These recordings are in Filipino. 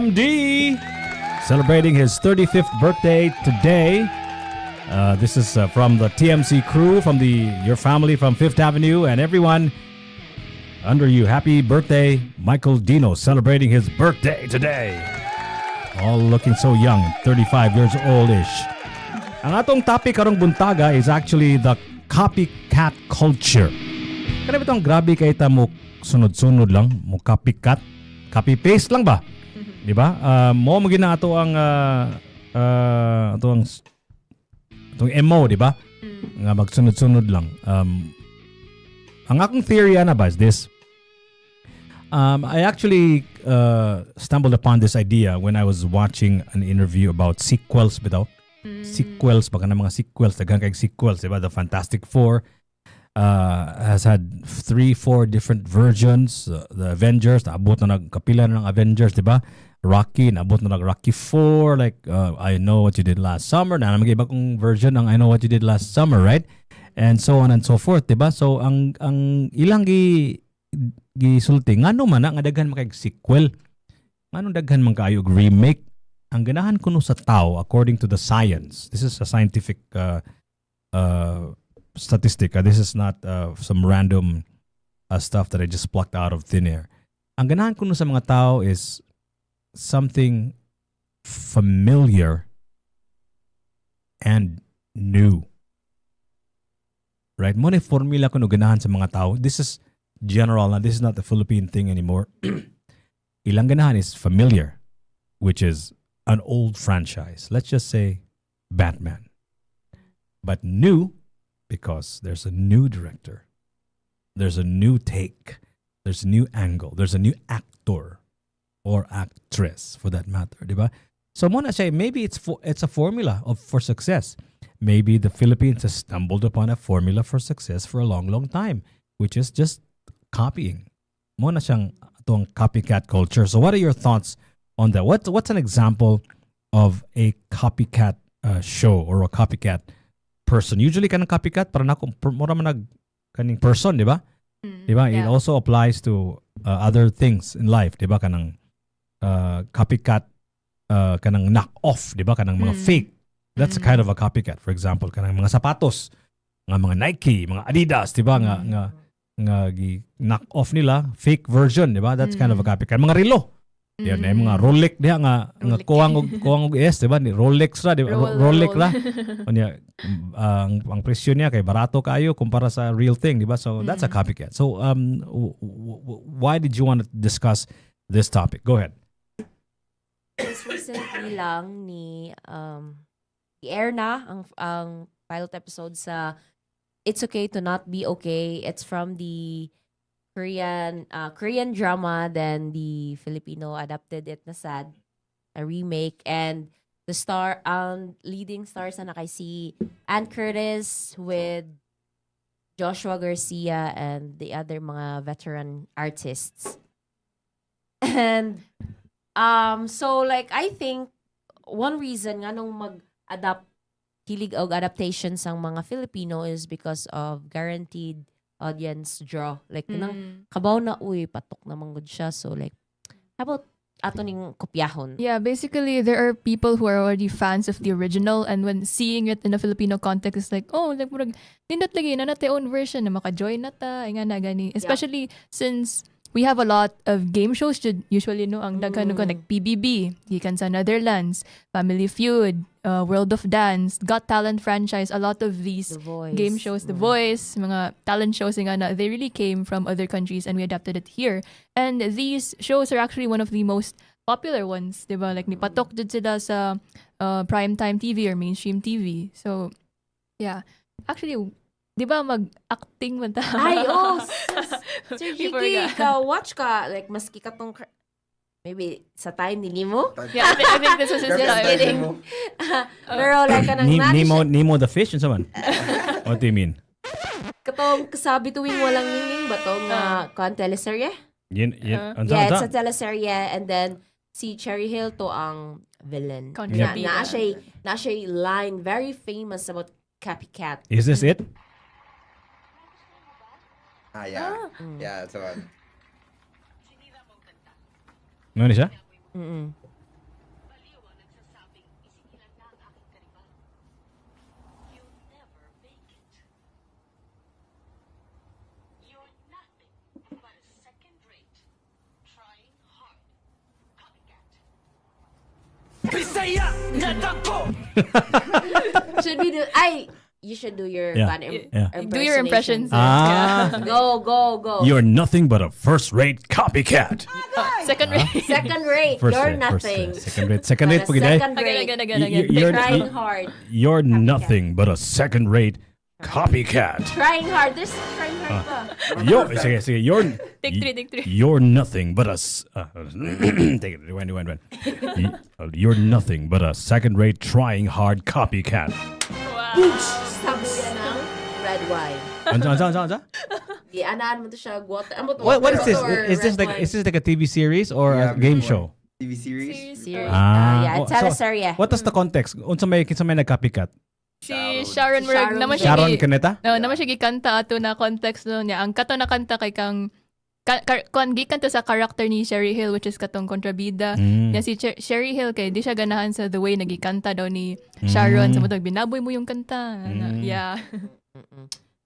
MD celebrating his 35th birthday today. This is from the TMC crew, from your family from Fifth Avenue, and everyone under you. Happy birthday, Michael Dino, celebrating his birthday today. All looking so young, 35 years old-ish. Ang atong topic karong buntaga is actually the copycat culture. Kaya itong grabe kay ta mo sunod-sunod lang, mo copycat, copy-paste lang ba? Di ba? Mo magina ato ang itong MO, di ba? Nga magsunod-sunod lang. Ang akong theory na ba is this. I actually stumbled upon this idea when I was watching an interview about sequels bitaw. Sequels, baka na mga sequels, daghang kay sequels, di ba? The Fantastic Four has had 3-4 different versions. The Avengers, naabot na nagkapila ng Avengers, di ba? Rocky, naabot na Rocky 4, like I Know What You Did Last Summer, na mag-iba kong version ng I Know What You Did Last Summer, right? And so on and so forth, di ba? So ang ilang gisulti ngano man nga daghan makay sequel, ngano daghan man kaayo remake. Ang ganahan kuno sa tao, according to the science, this is a scientific statistic, this is not some random stuff that I just plucked out of thin air. Ang ganahan kuno sa mga tao is something familiar and new. Right? Mo na formula kuno ganahan sa mga tao. This is general, and this is not the Philippine thing anymore. Ilang ganahan is familiar, which is an old franchise. Let's just say Batman. But new, because there's a new director. There's a new take. There's a new angle. There's a new actor or actress for that matter, diba? So I say maybe it's a formula for success. Maybe the Philippines has stumbled upon a formula for success for a long, long time, which is just copying. Muna siyang itong copycat culture. So what are your thoughts on that? What's an example of a copycat show or a copycat person? Usually kanang copycat para na mura man kaning person, di ba? Di ba? Yeah. It also applies to other things in life, di ba? Kanang copycat, kanang knock off, di ba? Kanang mga fake. That's kind of a copycat. For example, kanang mga sapatos, mga Nike, mga Adidas, di ba? Nga knock off nila, fake version, di ba? That's kind of a copycat. Mga relo. Yan na mga Rolex diha nga kuwang og yes, di ba? Ni Rolex ra, di ba? Rolex ra. Unya ang presyo niya kay barato kaayo kumpara sa real thing, di ba? So that's a copycat. So why did you want to discuss this topic? Go ahead. Just recently lang ni i-air na ang pilot episode sa It's Okay to Not Be Okay. It's from the Korean drama, then the Filipino adapted it na sad, a remake, and the leading stars na kay si Ann Curtis with Joshua Garcia and the other mga veteran artists. And so like I think one reason nga nung mag-adapt hilig og adaptations ang mga Filipino is because of guaranteed audience draw. Like, kabaw na, patok naman good siya. So, like, how about ato ning kopyahon? Yeah, basically, there are people who are already fans of the original, and when seeing it in a Filipino context, it's like, oh, like, murag, nindot lagi na natin own version na maka-join na ta, nga na gani. Especially since we have a lot of game shows, usually, no, ang daghan ko, like PBB, gikan sa Netherlands, Family Feud, World of Dance, Got Talent franchise, a lot of these game shows, The Voice, mga talent shows nga na, they really came from other countries and we adapted it here. And these shows are actually one of the most popular ones, diba? Like, nipatok did sila sa primetime TV or mainstream TV. So, yeah. Actually, diba mag-acting man ta? Ay, oh! Sir Jiggy, watch ka. Like, maski ka tong maybe sa time ni Nemo? Yeah, I think this was his time. Pero like, kanang Nemo the fish and someone? What do you mean? Katong kasabi tuwing walang ningning ba tong teleserye? Yeah, it's a teleserye, and then si Cherry Hill to ang villain. Na siya line very famous about copycat. Is this it? Yeah. Yeah, that's the one. Ano siya? Should we do? You should do your Yeah. fan Yeah. Do your impressions. Ah. Go. You're nothing but a first-rate copycat. Second rate. Second rate. You're nothing. Second rate. Pag Second Again. Y- you're- Trying hard. You're nothing but a second-rate copycat. Trying hard. There's trying hard pa. Sige. Take three. You're nothing but a. Take it. Rewind. You're nothing but a second-rate, trying hard copycat. Sabuyan ng red wine. Ansa? Anaan mo to siya. What is this? Is this like a TV series or a game show? TV series. Series. Ah, Yeah, oh, teleserye. What is the context? Unsa may nagcopycat? Si Sharon Murag naman siya Sharon kaneta? naman siya gikanta ato na context no niya. Ang kato na kanta kay kang kuan gikanta sa character ni Sherry Hill which is katong kontrabida. Nya si Sherry Hill kay di siya ganahan sa the way nagikanta daw ni Sharon sa mutag binaboy mo yung kanta. Yeah.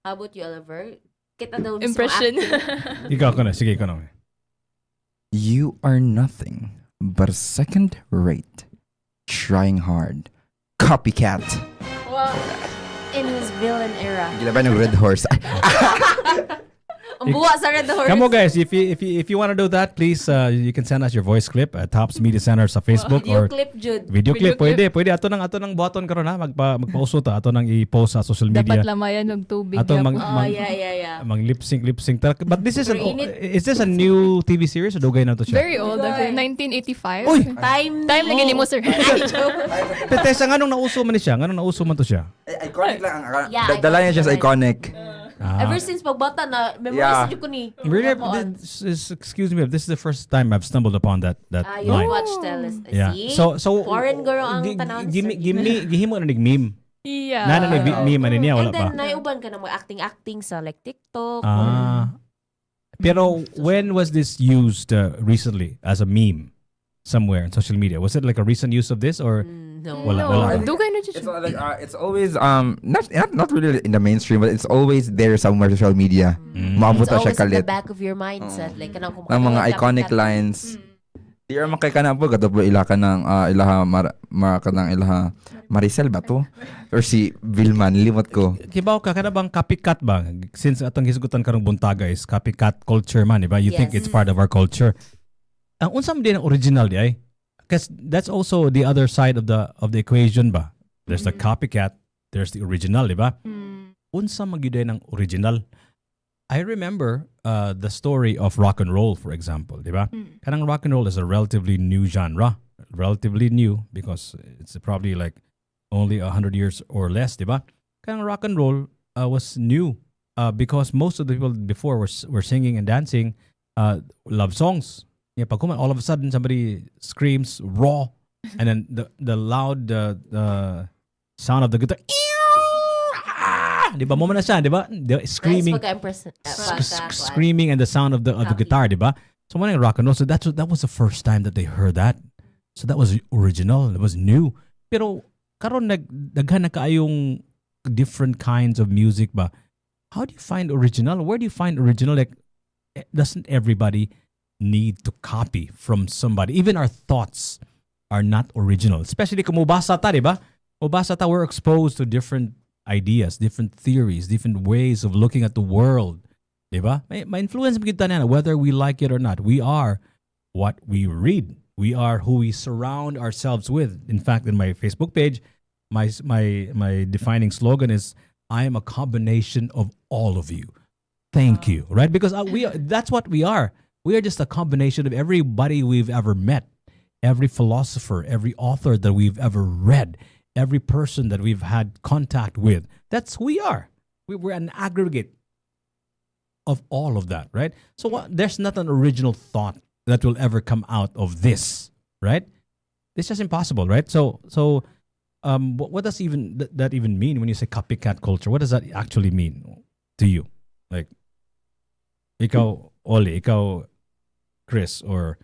How about you, Oliver? Kita daw mismo Impression. acting. Ikaw ka na. Sige, ikaw na. You are nothing but a second-rate, trying hard, copycat. Well, in his villain era. Gila ba ng Red Horse? Ang buwa sa Red Horse. Come on, guys. If you want to do that, please, you can send us your voice clip at Tops Media Center sa Facebook Video or clip, Jude. video clip. Video Pwede. Ato nang button karon ha. Magpauso ta. Ato nang i-post sa social media. Dapat lamayan og tubig. Ato gyapon. Yeah. Mang lip sync. But this is Mainit. is this a new TV series o dugay na to siya? Very old. Dugay. 1985. Uy! Time Lagi ni mo, sir. Ay, joke. Tesa, nganong nauso man ni siya? Nganong nauso man to siya? Iconic lang. Yeah, Dala niya just iconic. Ever since pagbata na, Yeah. memorize ko ni. Really? Excuse me, this is the first time I've stumbled upon that You line. watch Teles. Yeah. See? So Foreign girl ang tanawon. gihimo na nig meme. Yeah. Nana ni meme man niya And wala then, pa. naiuban ka na mag-acting sa like TikTok. Pero when was this used recently as a meme somewhere on social media? Was it like a recent use of this or No. wala. Dugay na siya. It's like it's always not really in the mainstream, but it's always there somewhere sa social media. Maabot It's na siya always in the kalit. back of your mindset. Like, kanang Ng mga iconic lines. Di ra makay kana po gadto ila ka ng ilaha Maricel ba to? Or si Vilman limot ko. Kibaw ka kada bang copycat ba? Since atong hisgutan karong buntaga is copycat culture man, diba? You think Yes. it's part of our culture. Ang unsam din ang original di ay? Because that's also the other side of the equation ba? There's the copycat, there's the original, diba? Unsa magyud ng original? I remember the story of rock and roll, for example, diba? Kanang rock and roll is a relatively new genre. Relatively new because it's probably like only 100 years or less, diba? Kanang rock and roll was new because most of the people before were singing and dancing love songs. Yeah, pag all of a sudden somebody screams raw, and then the loud sound of the guitar, di ba? Mo na siya, di ba? Screaming, screaming, and the sound of the guitar, di ba? So when I rock and roll, so that was the first time that they heard that. So that was original. It was new. Pero karon daghan na kaayong different kinds of music ba? How do you find original? Where do you find original? Like, doesn't everybody need to copy from somebody? Even our thoughts are not original. Especially kung mubasa ta, di ba? Mubasa ta, we're exposed to different ideas, different theories, different ways of looking at the world. Di ba? May influence kita na whether we like it or not. We are what we read. We are who we surround ourselves with. In fact, in my Facebook page, my defining slogan is, I am a combination of all of you. Thank you. Right? Because that's what we are. We are just a combination of everybody we've ever met, every philosopher, every author that we've ever read, every person that we've had contact with. That's who we are. We're an aggregate of all of that, right? So there's not an original thought that will ever come out of this, right? It's just impossible, right? So what does that even mean when you say copycat culture? What does that actually mean to you? Like, ikaw, Oli, ikaw, Chris, or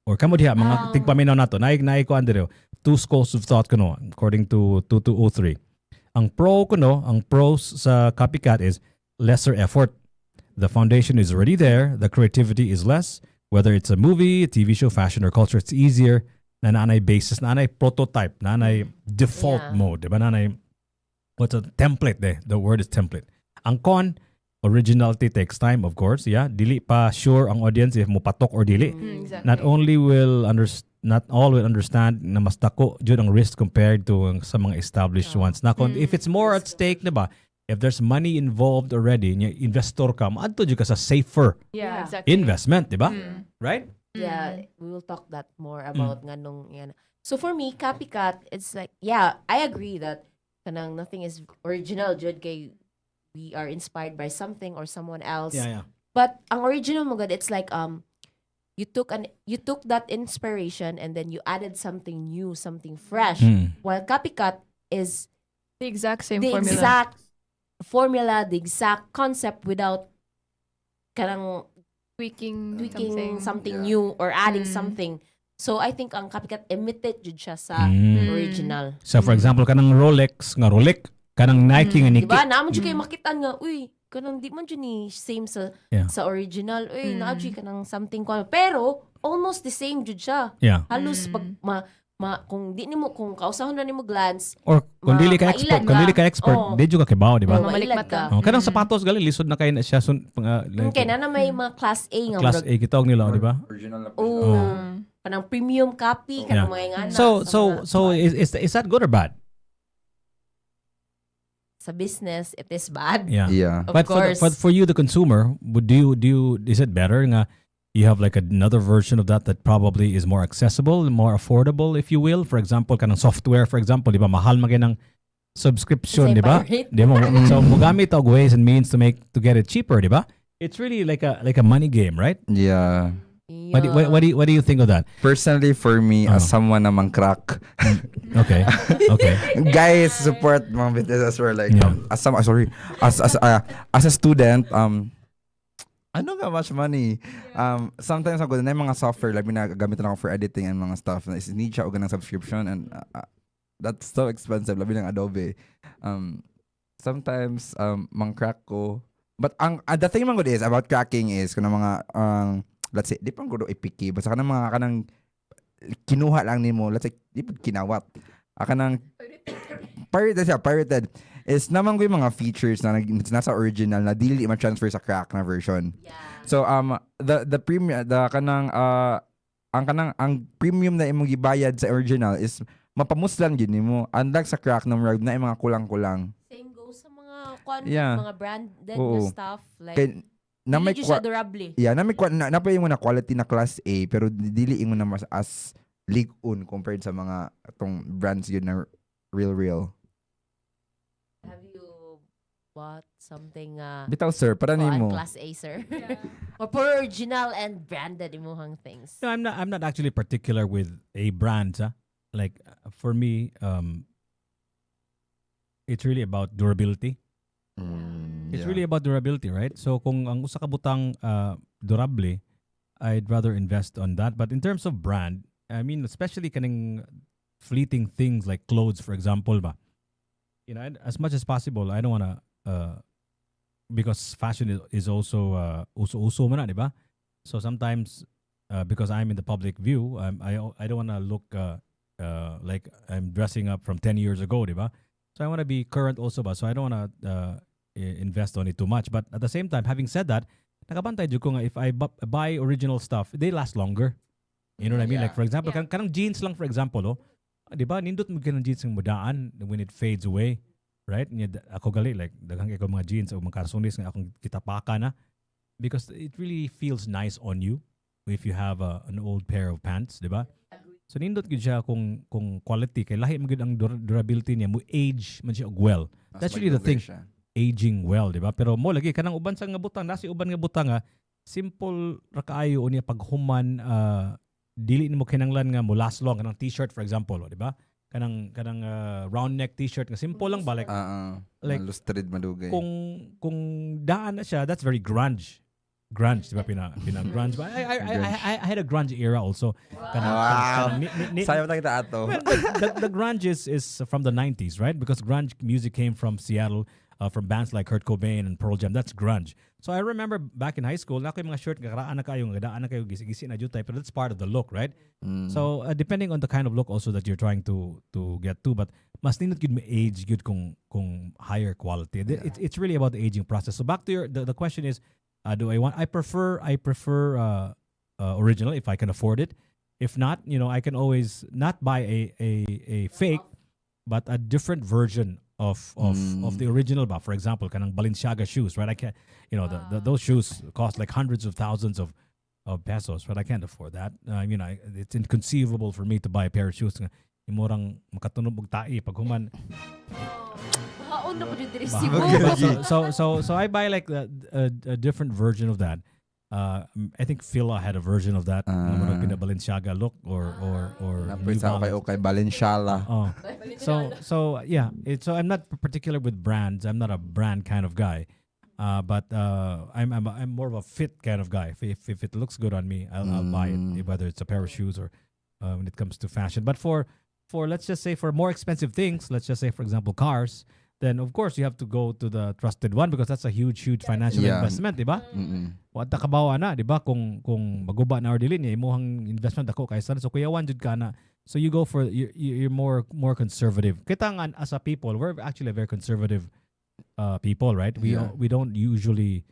kamo diha mga tigpaminaw nato naay ko andero two schools of thought kuno according to 2203. Ang pros sa copycat is lesser effort. The foundation is already there, the creativity is less, whether it's a movie, a TV show, fashion or culture, it's easier na nanay basis, nanay prototype, nanay default Yeah. mode, diba? Nanay, what's a template there? The word is template. Ang con, originality takes time, of course, yeah. Dili pa sure ang audience if mo patok or dili. Exactly. Not only will not all will understand na mas dako jud ang risk compared to sa mga established ones. Na if it's more at stake, diba? If there's money involved already, nya investor ka, maadto jud ka sa safer Yeah, Yeah. exactly. investment, diba? Mm. Right? Yeah, we will talk that more about nga nung yan. So for me, Copycat, it's like, yeah, I agree that kanang nothing is original jud kay we are inspired by something or someone else. Yeah. But ang original mo gud, it's like you took that inspiration and then you added something new, something fresh. While Copycat is The exact same the formula. exact formula, the exact concept without kanang tweaking something Yeah. new or adding Mm. something. So I think ang Copycat imitate jud siya sa original. So for example, kanang Rolex nga Rolex, kanang Nike nga Nike. Diba? Naman jud kayo makitaan nga, uy, kanang di man jud ni same sa Yeah. sa original. Uy, naa jud kanang something ko. Pero almost the same jud siya. Yeah. Halos pag kung di nimo kung kausahon na nimo glance, Or kung dili ka expert, mailad kung dili ka ka. expert, Oo. di jud ka kibaw, di ba? Mamalik mailad mata. ka. Oh, kanang sapatos gali lisod na kay na siya like, Kaya na may mga class A nga class A kitawag nila, di ba? Original na Oh, Mm. kanang premium copy, Yeah. kanang mga ingana. So is that good or bad? sa business, it is bad. Yeah. Yeah. Of But course. for you the consumer, do you is it better nga you have like another version of that probably is more accessible, more affordable, if you will? For example, kanang software, for example, di ba mahal man ng subscription, Same di ba? pirate. Di ba? So mugamit og ways and means to get it cheaper, di ba? It's really like a money game, right? Yeah. What do you think of that? Personally, for me, as someone namang crack, Okay. Okay. guys, support mga businesses were like, Yeah. as a student, I don't got much money. Sometimes ako na yung mga software like gamitan ako for editing and mga stuff. Need siya og ng subscription and that's so expensive. Labi ng Adobe. Sometimes mang crack ko. But the thing man good is about cracking is kuna mga let's say di pa ko do ipiki basta kanang mga kanang kinuha lang nimo, let's say di pa kinawat. Kanang pirated is naman ko yung mga features na nasa original na dili ma-transfer sa crack na version. Yeah. So the premium ang premium na imong gibayad sa original is mapamuslan gid nimo, unlike sa crack na murag na yung mga kulang-kulang. Same goes sa mga Yeah. mga branded Oo. na stuff like Kay na may dili siya durable. yeah, na may na pa yung na quality na class A pero dili ingon na mas as ligon compared sa mga atong brands yun na real. Have you bought something Bitaw sir, para nimo. class A, sir? Or for original and branded imuhang things. No, I'm not actually particular with a brand. Like for me, it's really about durability. It's really about durability, right? So kung ang usa ka butang durable, I'd rather invest on that. But in terms of brand, I mean, especially kaning fleeting things like clothes, for example, ba? You know, as much as possible, I don't wanna because fashion is also uso man na, di ba? So sometimes because I'm in the public view, I don't wanna look like I'm dressing up from 10 years ago, di ba? So I wanna be current also ba? So I don't wanna invest on it too much. But at the same time, having said that, nakabantay jud ko nga if I buy original stuff, they last longer. You know what I mean? Yeah. Like for example, Yeah. kanang jeans lang for example, oh. 'Di ba? Nindot mo kanang jeans ng mudaan when it fades away, right? Ako gali like daghang kay ko mga jeans o mga karsonis nga akong kitapaka na because it really feels nice on you if you have an old pair of pants, 'di ba? So nindot gid siya kung quality kay lahi man gid ang durability niya, mo age man siya og well. That's really the thing. Aging well, di ba? Pero mo lagi kanang uban sa nga butang, nasi uban nga butang nga simple ra kaayo unya paghuman dili nimo kinahanglan nga mo last long kanang t-shirt for example, di ba? Kanang round neck t-shirt nga simple lang ba like like lustered madugay. kung daan na siya, that's very grunge. Grunge, di ba? Pina grunge. But I had a grunge era also. Wow. Sayo na kita ato. Well, the grunge is from the 90s, right? Because grunge music came from Seattle. from bands like Kurt Cobain and Pearl Jam. That's grunge. So I remember back in high school, na ko yung mga shirt karaan na kayo, gadaan na kayo gisi-gisi na jutay, but that's part of the look, right? So depending on the kind of look also that you're trying to get to, but mas nindot gud may age gud kung higher quality. It's really about the aging process. So back to the question is, do I want? I prefer original if I can afford it. If not, I can always not buy a fake, but a different version of the original. But for example, kanang Balenciaga shoes, right? I can't, those shoes cost like hundreds of thousands of pesos, right? I can't afford that. It's inconceivable for me to buy a pair of shoes. Imorang makatunog og tae pag human. Haon na po yung diri So I buy like a different version of that. I think Fila had a version of that. Balenciaga look or New Balance. Okay, Balenciaga. Oh. So yeah. So I'm not particular with brands. I'm not a brand kind of guy. But I'm more of a fit kind of guy. If it looks good on me, I'll buy it. Whether it's a pair of shoes or when it comes to fashion. But for let's just say for more expensive things, let's just say for example cars, then of course you have to go to the trusted one because that's a huge financial investment, di ba? Wala kabawa na, di ba? Kung maguba na or dili niya imuhang investment ako kaysa so kuyawan jud ka na. So you go for you're more conservative. Kita nga as a people, we're actually a very conservative people, right? We don't usually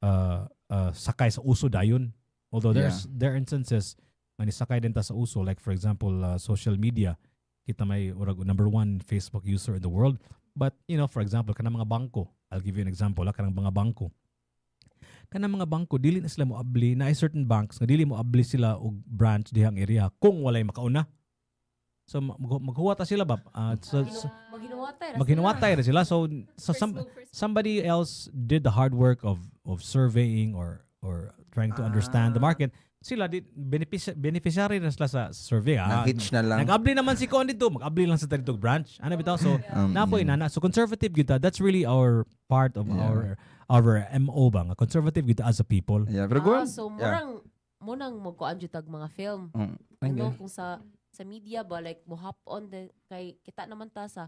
sakay sa uso dayon. Although there are instances na sakay din ta sa uso, like for example social media. Kita may number one Facebook user in the world. But, for example, kanang mga bangko. I'll give you an example. Kanang mga bangko. Kanang mga bangko, dili na sila mo abli. Na ay certain banks, nga dili mo abli sila og branch dihang area kung walay makauna. So, maghuwata sila ba? Maghinuwatay na sila. So somebody else did the hard work of surveying or trying to understand the market. Sila beneficiary na sila sa survey. Nag-hitch na lang. Nag-abli naman si Kon dito, mag-abli lang sa dito branch. Ano bitaw? So napoy na. So conservative kita. That's really our part of our MO ba? Conservative kita as a people. Yeah, pero go on. So munang magkuan jud tag mga film. Kung sa media ba like mo hop on kay kita naman ta sa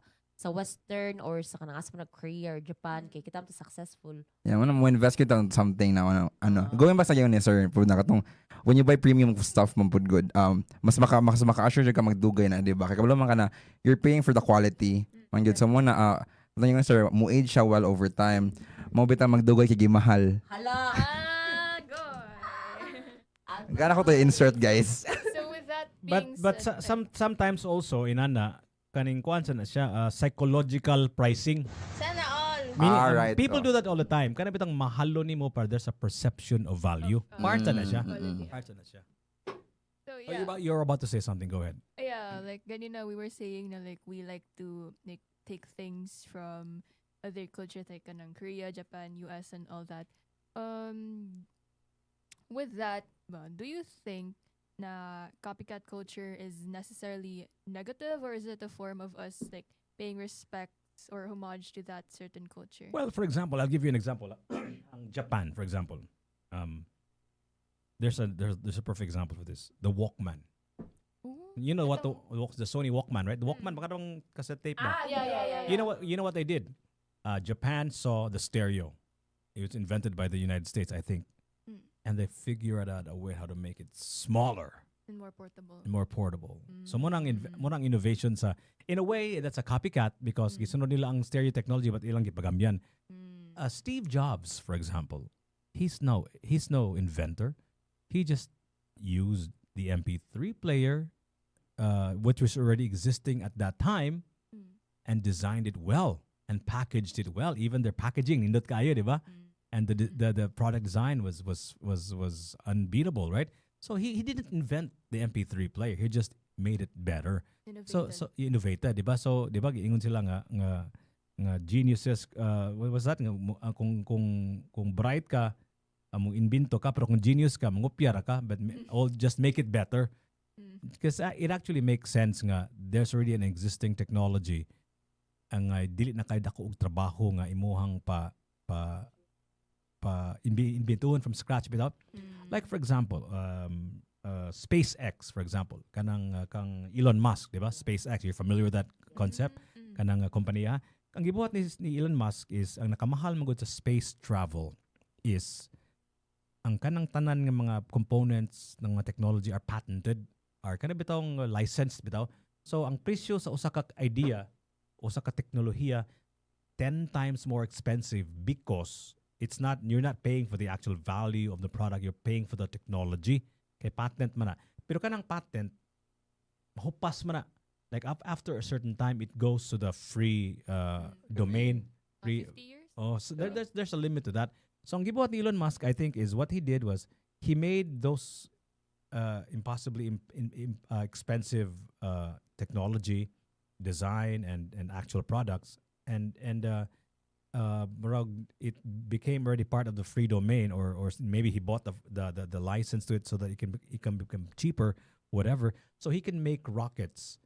Western or sa kanang asa na Korea or Japan kay kita ta successful. Yeah, mo invest kita on something na going back sa yun ni sir, pud na katong when you buy premium stuff man pud good. Mas maka-assure ka magdugay na, di ba? Kay kabalo man ka na you're paying for the quality. Man gyud sa mo na yung sir, mo age siya well over time. Mo bitaw magdugay kay gimahal. Hala. Gana ko to insert, guys. So with that being But said, sometimes also inana kaning kuan sa na siya psychological pricing. sana all. Meaning, Right. people do that all the time. Kana bitang mahalo nimo para there's a perception of value. Parts na siya. Parts na siya. So Oh, yeah. you're about to say something. Go ahead. Yeah, like ganina we were saying na like we like to like take things from other cultures like kanang Korea, Japan, US and all that. With that, do you think na copycat culture is necessarily negative or is it a form of us like paying respects or homage to that certain culture? Well, for example, I'll give you an example. Ang Japan, for example, there's a perfect example for this. The Walkman. Ooh, You know what the Sony Walkman, right? The Walkman, baka tong cassette tape ba? Yeah. You know what they did? Japan saw the stereo. It was invented by the United States, I think, and they figured out a way how to make it smaller and more portable. and more portable. So munang innovation sa, in a way that's a copycat because gisunod nila ang stereo technology but ilang gipagambyan. Steve Jobs, for example, he's no inventor. He just used the MP3 player, which was already existing at that time, and designed it well and packaged it well. Even their packaging, nindot kayo, di ba? And the product design was unbeatable, right? So he didn't invent the MP3 player. He just made it better. Innovated. So innovated, di ba? So di ba giingon sila nga geniuses, what was that? Kung bright ka, mong invento ka, pero kung genius ka, mangupya ra ka, but all just make it better. Because it actually makes sense nga there's already an existing technology ang dili na kay dako og trabaho nga imuhang pa inventuhan from scratch without like for example SpaceX for example kanang kang Elon Musk, di ba? SpaceX, you're familiar with that concept? Kanang kompanya ang gibuhat ni Elon Musk is ang nakamahal magud sa space travel is ang kanang tanan nga mga components ng mga technology are patented, are kana bitawng licensed bitaw. So ang presyo sa usa ka idea, usa ka teknolohiya 10 times more expensive because you're not paying for the actual value of the product, you're paying for the technology. Kay patent man na. Pero kanang patent mahupas man na. Like after a certain time it goes to the free domain, free 50 years? Oh, so there's a limit to that. So ang gibuhat ni Elon Musk, I think, is what he did was he made those impossibly expensive technology, design, and actual products, and it became already part of the free domain, or maybe he bought the license to it so that it can become cheaper, whatever. So he can make rockets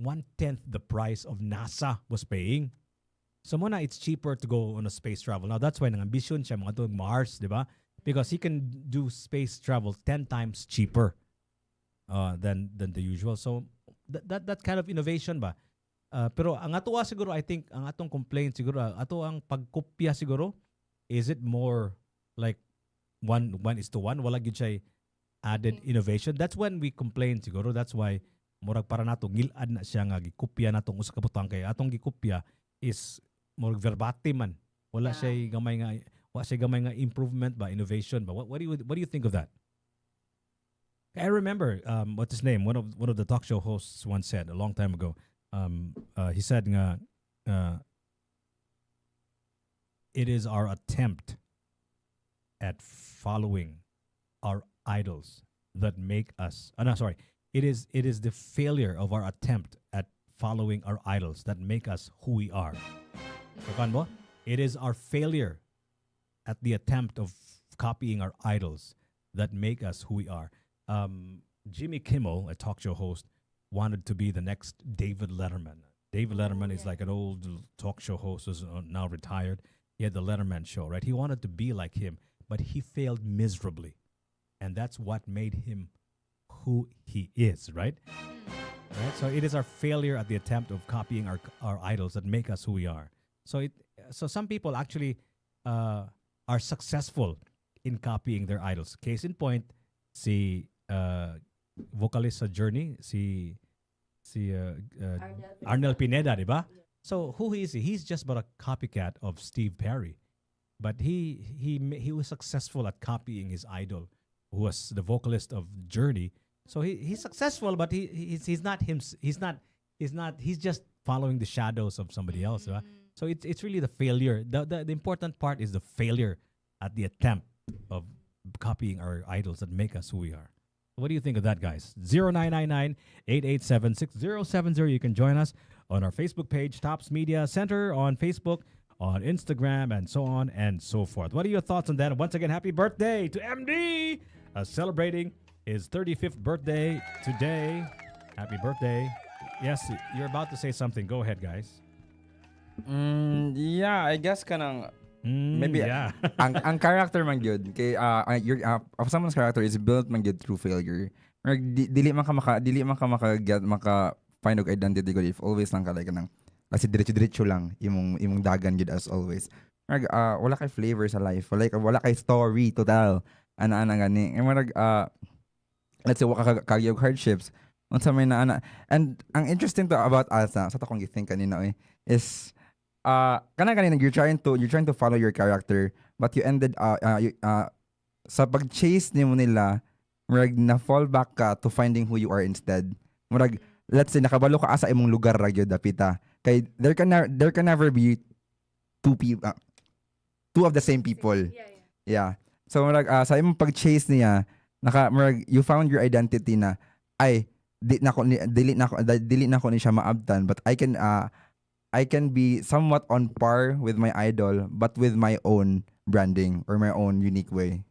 1/10 the price of NASA was paying. So muna, it's cheaper to go on a space travel. Now that's why nang ambition siya mga tuwag Mars, di ba? Because he can do space travel 10 times cheaper than the usual. So that kind of innovation ba? Pero ang atoa siguro, I think, ang atong complaint siguro, ato ang pagkopya siguro, is it more like 1:1? Wala gid siya added innovation. That's when we complain siguro. That's why murag para nato ngilad na siya nga gikopya natong usa ka butang kay atong gikopya is more verbatim man. Wala siya gamay nga improvement ba, innovation ba. What do you think of that? I remember what's his name, one of the talk show hosts once said a long time ago. He said nga it is our attempt at following our idols that make us it is the failure of our attempt at following our idols that make us who we are. So, mo? It is our failure at the attempt of copying our idols that make us who we are. Jimmy Kimmel, a talk show host, wanted to be the next David Letterman. David Letterman is like an old talk show host who's now retired. He had the Letterman show, right? He wanted to be like him, but he failed miserably. And that's what made him who he is, right? Right? So it is our failure at the attempt of copying our idols that make us who we are. So some people actually are successful in copying their idols. Case in point, si vocalist sa Journey, si Arnel Pineda, di ba? So who is he? He's just but a copycat of Steve Perry. But he was successful at copying his idol, who was the vocalist of Journey. So he's successful, but he's not him. He's just following the shadows of somebody else. Right? So it's really the failure. The important part is the failure at the attempt of copying our idols that make us who we are. What do you think of that, guys? 0999-887-6070. You can join us on our Facebook page, Tops Media Center on Facebook, on Instagram, and so on and so forth. What are your thoughts on that? Once again, happy birthday to MD, celebrating his 35th birthday today. Happy birthday. Yes, you're about to say something. Go ahead, guys. Yeah, I guess kanang maybe yeah. ang character man gyud kay someone's character is built man gyud through failure. Dili man ka maka find og identity gyud if always lang ka like kanang kasi diretso lang imong dagan gyud as always. Wala kay flavor sa life. Wala kay story to tell. Ana gani. Let's say waka kagiyog hardships. Unsa may na and ang interesting to about Asa sa takong gi-think kanina is kanina you're trying to follow your character but you ended sa pag-chase nimo nila murag na fall back ka to finding who you are instead. Murag let's say nakabalo ka sa imong lugar ra gyud dapita. Kay there can never be two of the same people. Yeah. So murag sa imong pag-chase niya murag you found your identity na ay dili na ko ni siya maabtan but I can be somewhat on par with my idol but with my own branding or my own unique way.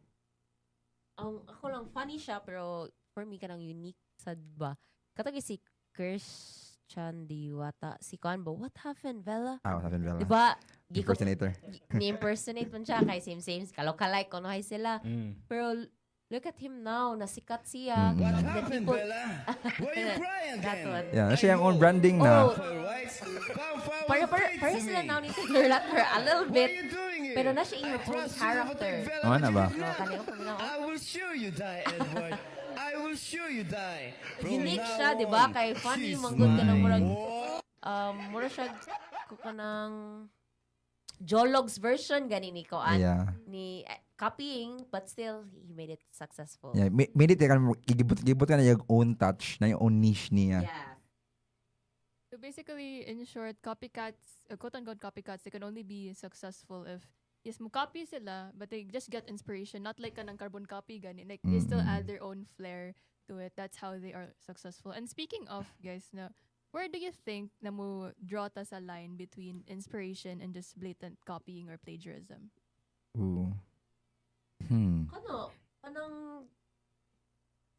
Ako lang funny siya pero for me kanang unique sad ba. Katong si Christian Diwata si Kuan ba what happened Bella? What happened Bella? Diba? Impersonator. Ni-impersonate man siya kay same kalo-kalike kono hay sila. Pero look at him now, nasikat siya. What happened, Bella? Why are you crying again? Yeah, siya yung own branding na. Oh, Para sila now ni Taylor Lautner a little bit. Pero na siya in her own character. Ano na ba? Kanina ko bilang, I will show you die, Edward. I will show you die. unique siya, di ba? Kay funny, manggod ka ng murag, mura siya ko ka ng Jolog's version, gani ni Koan. Yeah. Ni copying, but still, he made it successful. Yeah, made it gibot ka na yung own touch, na yung own niche niya. Yeah. So basically, in short, copycats, quote-unquote copycats, they can only be successful if, yes, mo copy sila, but they just get inspiration, not like kanang carbon copy, gani. Like, they still add their own flair to it. That's how they are successful. And speaking of, guys, na, where do you think na mo draw ta sa line between inspiration and just blatant copying or plagiarism? Ooh. Kanang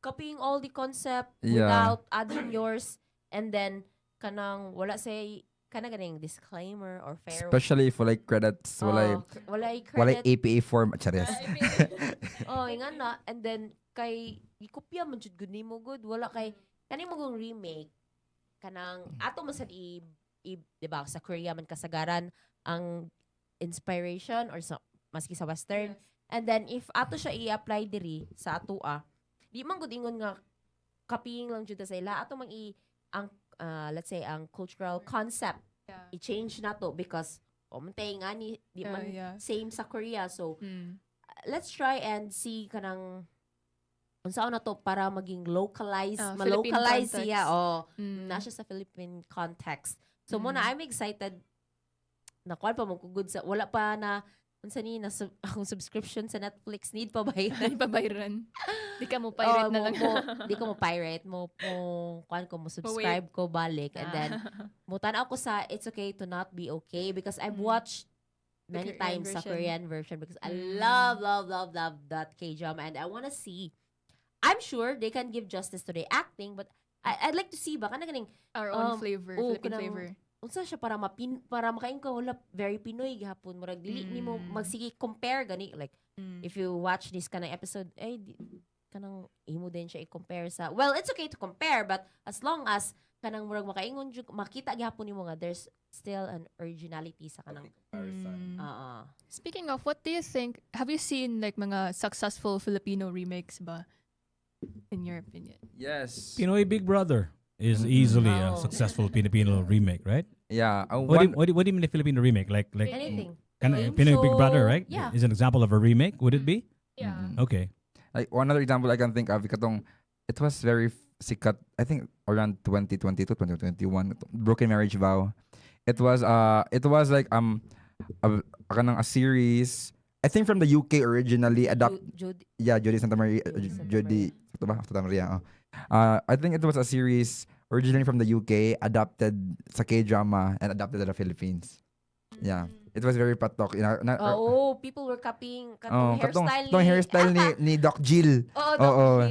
copying all the concept Yeah. without adding yours, and then kanang wala say ganing disclaimer or fair. Especially for like credits, wala wala credit. APA form, chares. Ingan na, and then kay ikopya man jud gud nimo good, wala kay kani mo gong remake kanang ato man sad di ba sa Korea man kasagaran ang inspiration or sa maski sa western. And then if ato siya i-apply diri sa atoa, di man gud ingon nga copying lang jud sa ila, ato mang ang let's say ang cultural concept Yeah. i-change na to because umantay nga ni di man Yeah. same sa Korea. So let's try and see kanang unsaon na to para maging localized, Philippine ma-localize context. siya. Na siya sa Philippine context. So muna I'm excited na kuan pa mo good sa wala pa na unsa ni na akong subscription sa Netflix need pa ba yun? Hindi pa bayran. Di ka mo pirate na lang. Di ko mo pirate mo kuan ko mo subscribe ko balik, and then mo tan ako sa It's Okay to Not Be Okay because I've watched many Korean times sa version. Korean version because I love that K-drama, and I wanna see. I'm sure they can give justice to the acting, but I'd like to see baka na ganing Our own flavor, Philippine kanang- flavor. unsa siya para para makain ka wala very Pinoy gihapon murag dili nimo magsige compare gani like if you watch this kanang episode kanang imo din siya i-compare sa well it's okay to compare, but as long as kanang murag makaingon jud makita gihapon nimo nga there's still an originality sa kanang Speaking of, what do you think? Have you seen like mga successful Filipino remakes ba? In your opinion? Yes. Pinoy Big Brother is easily a Oh. successful Filipino remake, right? Yeah. What do you mean a Filipino remake? Like anything. Game Pinoy Big show, Brother, right? yeah. Is an example of a remake. Would it be? Yeah. Okay. Like one other example I can think of, katong it was very sikat, I think around 2022, 2021, Broken Marriage Vow. It was like a series, I think from the UK originally Jody Santa Maria. Jody Santa Maria. I think it was a series originally from the UK, adapted sa K-drama and adapted to the Philippines. Yeah. It was very patok. People were copying katong katong hairstyle ni Doc Jill. Oo.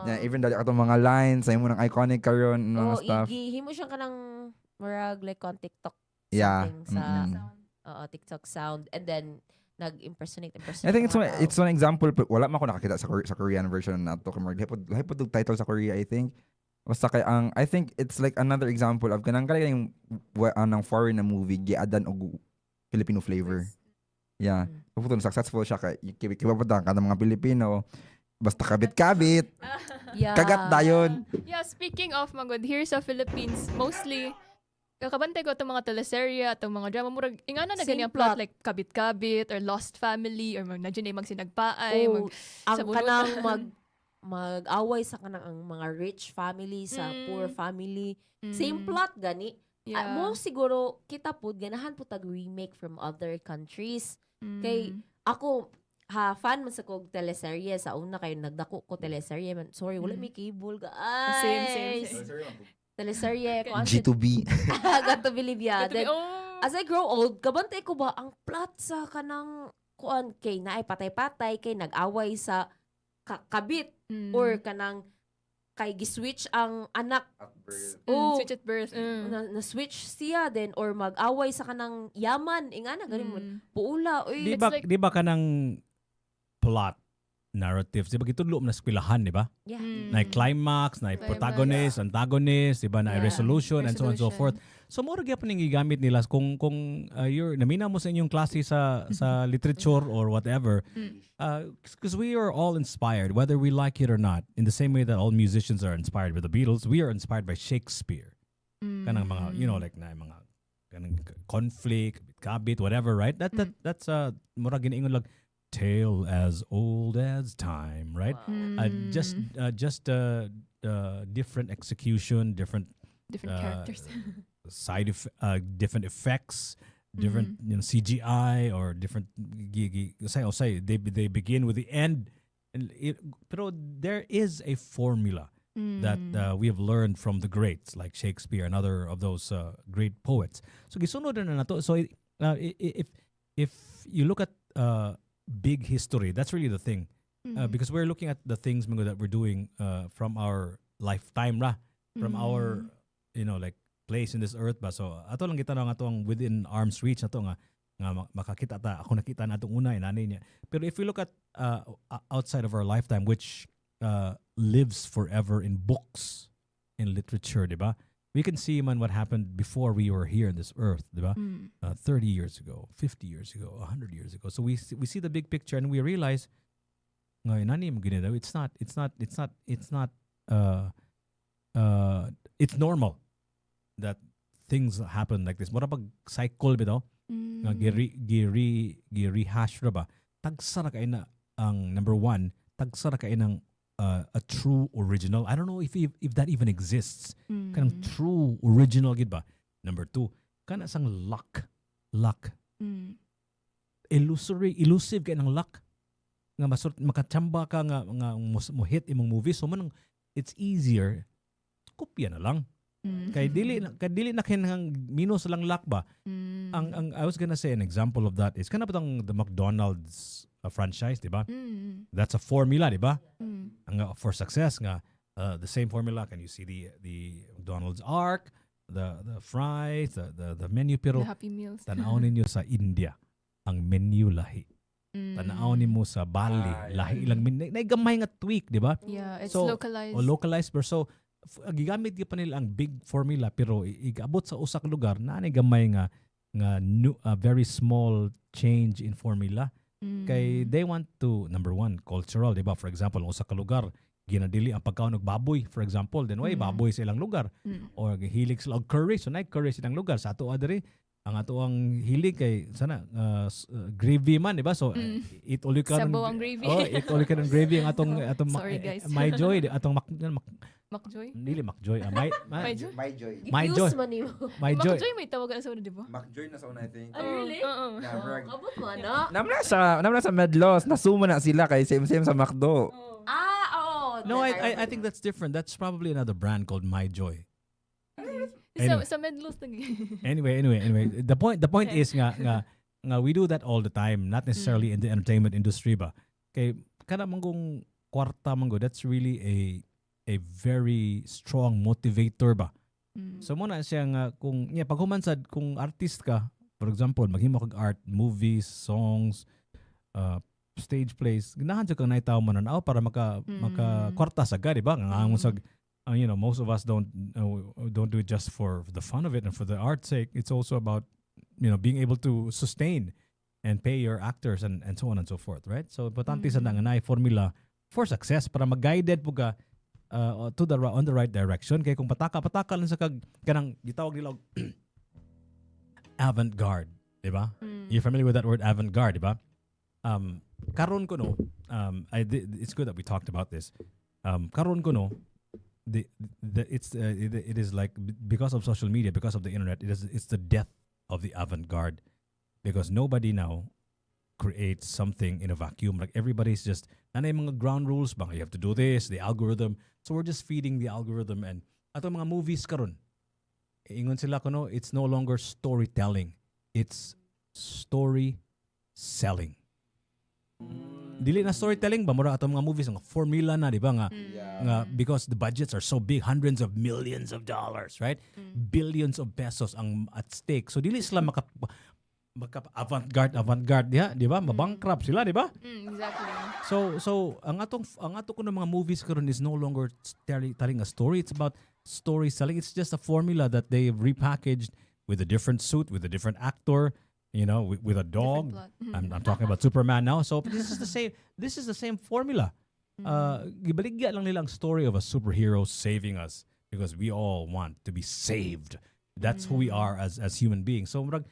Yeah, even that katong mga lines, ay mo ng iconic karon mga stuff. Himo siya kanang murag like on TikTok Yeah. something sa TikTok sound, and then nag-impersonate. I think mga tao. it's one example, but wala man ko nakakita sa Korean version na to. Hipod title sa Korea, I think. Basta kay I think it's like another example of kanang yung ng foreign na movie giadan og Filipino flavor. Yeah. Puputol successful siya kay kibabatan ka ng mga Pilipino. Basta kabit-kabit. Yeah. Kagat dayon. Yeah, speaking of magod, here sa Philippines, mostly kakabantay ko itong mga teleserye at mga drama, murag ingana na Same ganyan plot plot. like Kabit-Kabit or Lost Family or na dyan ay magsinagpaay. ang sabunot. kanang mag-away sa kanang ang mga rich family sa poor family. Same plot gani. Yeah. Mo siguro kita pud ganahan pud tag remake from other countries. Kay ako fan man sa kog teleserye sa una kay nagdako ko teleserye man. Sorry, wala may cable guys. Same. Teleserye ko G2B. got to believe ya. Then, Oh, as I grow old, kabantay ko ba ang plot sa kanang kuan kay naay patay-patay kay nag-away sa kabit or kanang kay giswitch ang anak. switch at birth. Na-switch siya then or mag-away sa kanang yaman. Ingana ganin mo. Puula. Uy, Di It's ba like- di ba kanang plot narratives. Di ba gitudlo na eskwelahan, di ba? Yeah. Na climax, na protagonist, antagonist, di ba? Na Yeah. resolution, and so on and so forth. Resolution. So mo gyapon ning gigamit nila kung you're namina mo sa inyong klase sa literature or whatever. Because we are all inspired whether we like it or not. In the same way that all musicians are inspired by the Beatles, we are inspired by Shakespeare. Kanang mga like na mga kanang conflict, kabit, whatever, right? That's mura giniingon lang tale as old as time, right? Just different execution, different Characters. different effects, different CGI or different say they begin with the end, and pero there is a formula that we have learned from the greats like Shakespeare and other of those great poets. So gisunod na nato. So if you look at big history, that's really the thing, because we're looking at the things that we're doing from our lifetime from our like place in this earth ba. So ato lang kita nga atong within arm's reach nato nga makakita ta, ako nakita na atong una inani niya. Pero if we look at outside of our lifetime, which lives forever in books, in literature, di ba? We can see man what happened before we were here in this earth, di ba? 30 years ago, 50 years ago, 100 years ago. So we see the big picture and we realize nga inani mo ginida. It's normal that things happen like this. Mura pag cycle bitaw nga rehash ra ba. Tagsa ra kay na ang number one, tagsa ra kay nang a true original. I don't know if that even exists. Kanang true original gid ba. Number two, kana sang luck. Elusive kay nang luck. Nga makachamba ka nga mo hit imong movie. So man it's easier kopya na lang. Kay dili na kinahang minus lang luck ba. Ang I was gonna say an example of that is kana patang the McDonald's franchise, di ba? That's a formula, di ba? For success nga the same formula. Can you see the McDonald's arc, the fries, the menu, pero The Happy Meals. tanaw ninyo sa India ang menu lahi. Tanaw nimo sa Bali lahi ilang gamay nga tweak, di ba? Yeah, it's So, localized. O localized, pero so gigamit pa nila ang big formula pero igabot sa usak lugar na gamay nga new, very small change in formula. Kay they want to, number one, cultural, di ba? For example, ang usa ka lugar ginadili ang pagkaon og baboy, for example, then way baboy sa ilang lugar, or hilig sila og curry, so na curry sa ilang lugar. Sa ato adiri ang ato ang hilig kay sana gravy man, di ba? So eat all you can. Sabaw ang gravy. Eat all you can ng gravy ang atong Sorry, guys. my joy atong Macjoy? dili McJoy. My Joy? My joy. My Joy. Use man mo. My joy. Macjoy may tawag na sa una, di ba? McJoy na sa una, I think. Really? Oo. Kabot mo na. Namna sa Medlos, nasuma na sila kay same sa McDo. Oo. No, I think that's different. That's probably another brand called My Joy. Anyway. Sa Medlos Anyway. The point is nga we do that all the time, not necessarily in the entertainment industry ba. Kay kana manggong kwarta manggo, that's really a very strong motivator ba. So muna siya nga kung pag humansad kung artist ka, for example, maghimo kag art, movies, songs, stage plays, ganahan sa kang naitaw man na para maka kwarta sa di ba? Nga sa most of us don't do it just for the fun of it and for the art's sake. It's also about being able to sustain and pay your actors and so on and so forth, right? So importante sa nanganay formula for success para mag-guided po ka on the right direction. Kaya kung pataka lang sa kanang gitawag nila avant-garde, di ba? You're familiar with that word avant-garde, di ba? Karon ko no, it's good that we talked about this. Karon ko no, it is like because of social media, because of the internet, it's the death of the avant-garde, because nobody now creates something in a vacuum. Like everybody's just nanay mga ground rules bang you have to do this, the algorithm. So we're just feeding the algorithm. And ato mga movies karon, ingon sila kuno, it's no longer storytelling, it's story selling. Dili na storytelling ba mura ato mga movies nga formula na, di ba nga because the budgets are so big, hundreds of millions of dollars, right? Billions of pesos ang at stake. So dili sila avant-garde diha, di ba? Mabankrupt sila, di ba? Exactly. So ang ato ko ng mga movies karon is no longer telling a story. It's about storytelling. It's just a formula that they've repackaged with a different suit, with a different actor, with a dog. plot. I'm talking about Superman now. So this is the same. This is the same formula. Gibaligya lang nilang story of a superhero saving us because we all want to be saved. That's who we are as human beings. So murag,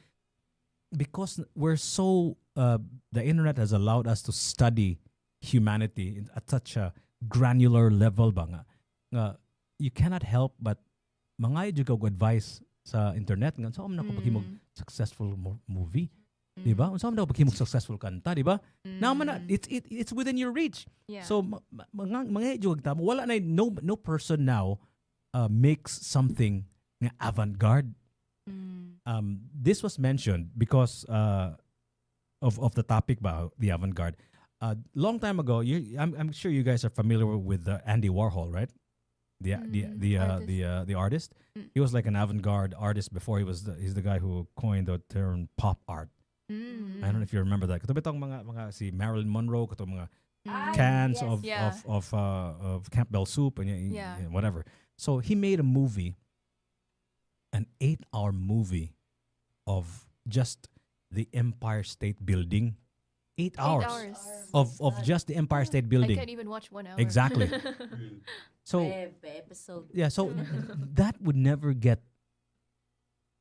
because we're so the internet has allowed us to study humanity at such a granular level ba nga you cannot help but mga jud kog advice sa internet nga sa man ako paghimog successful movie, di ba? Unsa man ako paghimog successful kanta, di ba? Now man it's within your reach. Yeah. So mga jud tamo wala na no person now makes something nga avant-garde. This was mentioned because of the topic about the avant-garde. Long time ago, I'm sure you guys are familiar with Andy Warhol, right? The artist. He was like an avant-garde artist before he's the guy who coined the term pop art. I don't know if you remember that. Kato bitong mga si Marilyn Monroe, kato mga cans yes. of Yeah. of Campbell soup and Yeah. whatever. So he made a movie, an 8-hour movie of just the Empire State Building. 8 hours, of just the Empire State I Building. can't even watch 1 hour. Exactly. So episode. yeah, so that would never get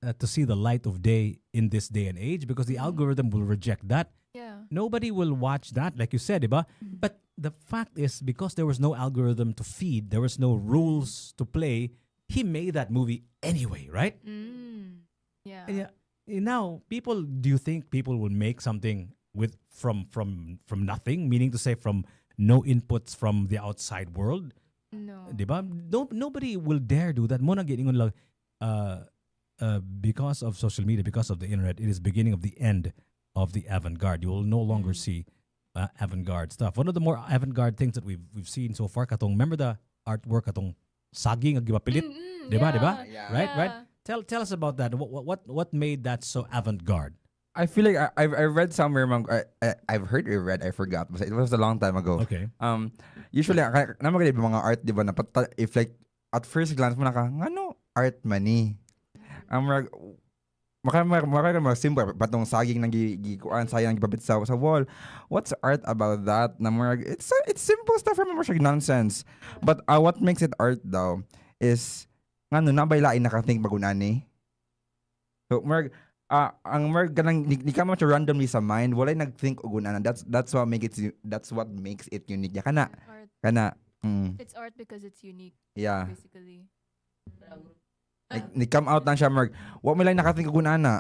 to see the light of day in this day and age because the algorithm will reject that. Yeah. Nobody will watch that, like you said, diba? But the fact is, because there was no algorithm to feed, there was no rules to play, he made that movie anyway, right? Yeah. And yeah, now do you think people will make something with from nothing, meaning to say from no inputs from the outside world? No. Diba? Nobody will dare do that. Muna getting on because of social media, because of the internet, it is beginning of the end of the avant-garde. You will no longer see avant-garde stuff. One of the more avant-garde things that we've seen so far, remember the artwork katong saging ang gipapilit? Diba? Yeah. Right? Tell us about that. What made that so avant-garde? I feel like I read somewhere, I've heard or read, I forgot. But it was a long time ago. Okay. Usually, naman ganito mga art, di ba, if like, at first glance mo ano, art money. Maka simple, batong saging nang gikuan, sayang gipapit sa wall. What's art about that? It's simple stuff, remember siya nonsense. But what makes it art daw is, nabaylain nakathink bagunani. So, ang ganang ni ka mo randomly sa mind, walay nagthink og una. That's what makes it unique. Ya kana. It's art because it's unique. Yeah. Basically. Ni come out lang siya wa mo lang nakathink og una,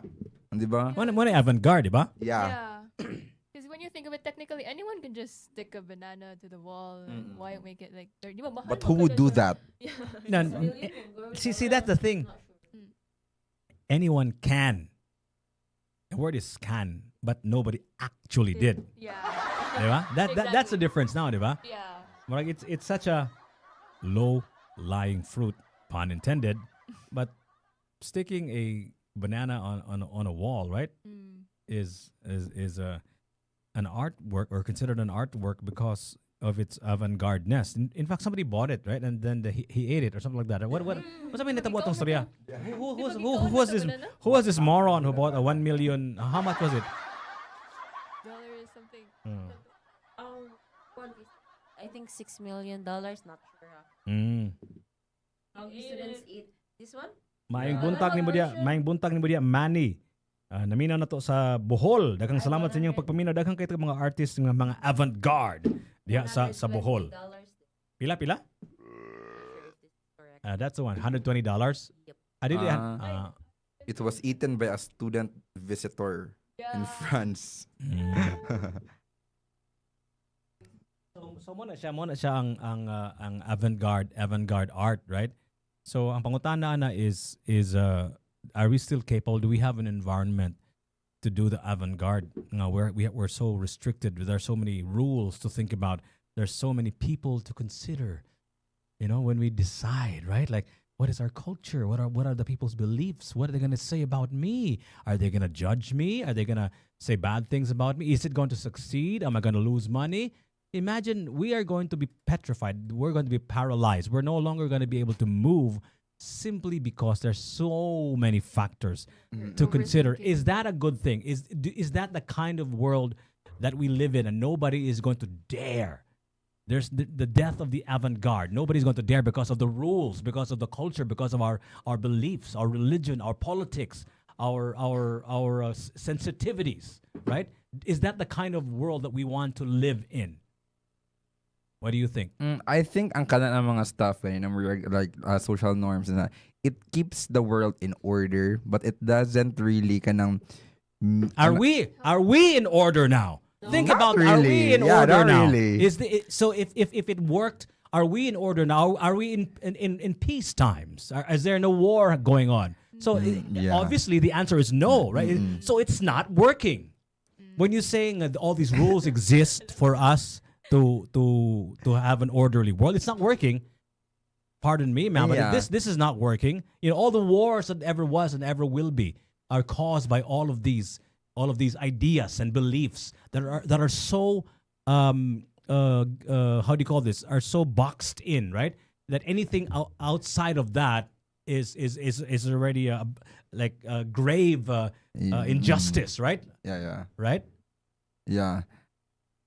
di ba? One avant-garde, diba? Yeah. Because when you think of it, technically, anyone can just stick a banana to the wall. And why make it like 30? But who would do that? No, see, that's the thing. Anyone can. The word is can, but nobody actually did. Yeah. Diba? That's the difference now, diba? Yeah. Like it's such a low-lying fruit, pun intended, but sticking a banana on a wall, right, is an artwork or considered an artwork because of its avant-garde-ness. In fact, somebody bought it, right, and then he ate it or something like that. What's sabi nitabo tong storya? Who was this moron who bought a 1 million? How much was it? Dollar is something. I think $6 million. Not sure. How do students eat this one? Maing buntag ni mo dia Manny. Naminaw na to sa Bohol. Daghang salamat sa inyong pagpaminaw. Daghang kayo mga artist ng mga avant-garde diha sa Bohol. Pila? That's the one. $120. Yep. It was eaten by a student visitor in France. So mo na siya ang avant-garde art, right? So ang pangutana na is are we still capable? Do we have an environment to do the avant-garde? We're so restricted. There are so many rules to think about. There's so many people to consider. When we decide, right? Like what is our culture? What are the people's beliefs? What are they going to say about me? Are they going to judge me? Are they going to say bad things about me? Is it going to succeed? Am I going to lose money? Imagine we are going to be petrified. We're going to be paralyzed. We're no longer going to be able to move simply because there's so many factors to consider. Overthinking. Is that a good thing? Is that the kind of world that we live in, and nobody is going to dare? There's the death of the avant-garde. Nobody's going to dare because of the rules, because of the culture, because of our beliefs, our religion, our politics, our sensitivities, right? Is that the kind of world that we want to live in? What do you think? I think ang kanan ng mga stuff kanina like social norms na it keeps the world in order, but it doesn't really kanang Are we in order now? Think Not about, are we really. in Yeah, order not now? really. So if it worked, are we in order now? Are we in peace times? Is there no war going on? So yeah. obviously the answer is no, right? So it's not working. When you're saying that all these rules exist for us to have an orderly world, it's not working. Pardon me, ma'am, Yeah. but this is not working. You know, all the wars that ever was and ever will be are caused by all of these ideas and beliefs that are so how do you call this? Are so boxed in, right? That anything outside of that is already like a grave injustice, right? Yeah. Right? Yeah.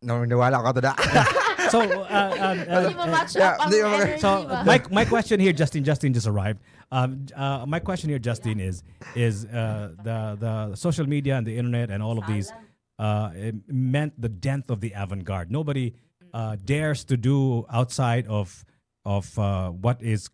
No, nawala ako to da. So Hindi mo match Yeah, up ang hindi mo- energy so ba? my question here, Justin just arrived. My question here, Justin, is the social media and the internet and all of these it meant the death of the avant-garde. Nobody dares to do outside of what is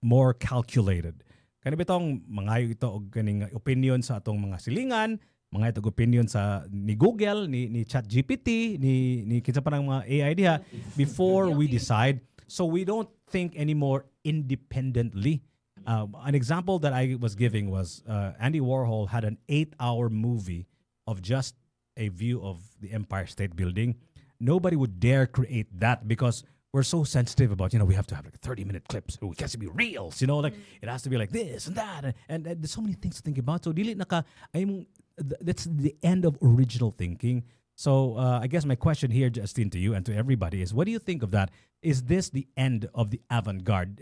more calculated. Kani bitong mga ito og kaning opinion sa atong mga silingan, mga itong opinion sa ni Google, ni ChatGPT, ni kinsa pa ng mga AI diha before we decide. So we don't think anymore independently. An example that I was giving was Andy Warhol had an 8-hour movie of just a view of the Empire State Building. Nobody would dare create that because we're so sensitive about, we have to have like 30-minute clips. Oh, it has to be reels, like it has to be like this and that. And there's so many things to think about. So dili that's the end of original thinking. So I guess my question here, Justine, to you and to everybody is, what do you think of that? Is this the end of the avant-garde?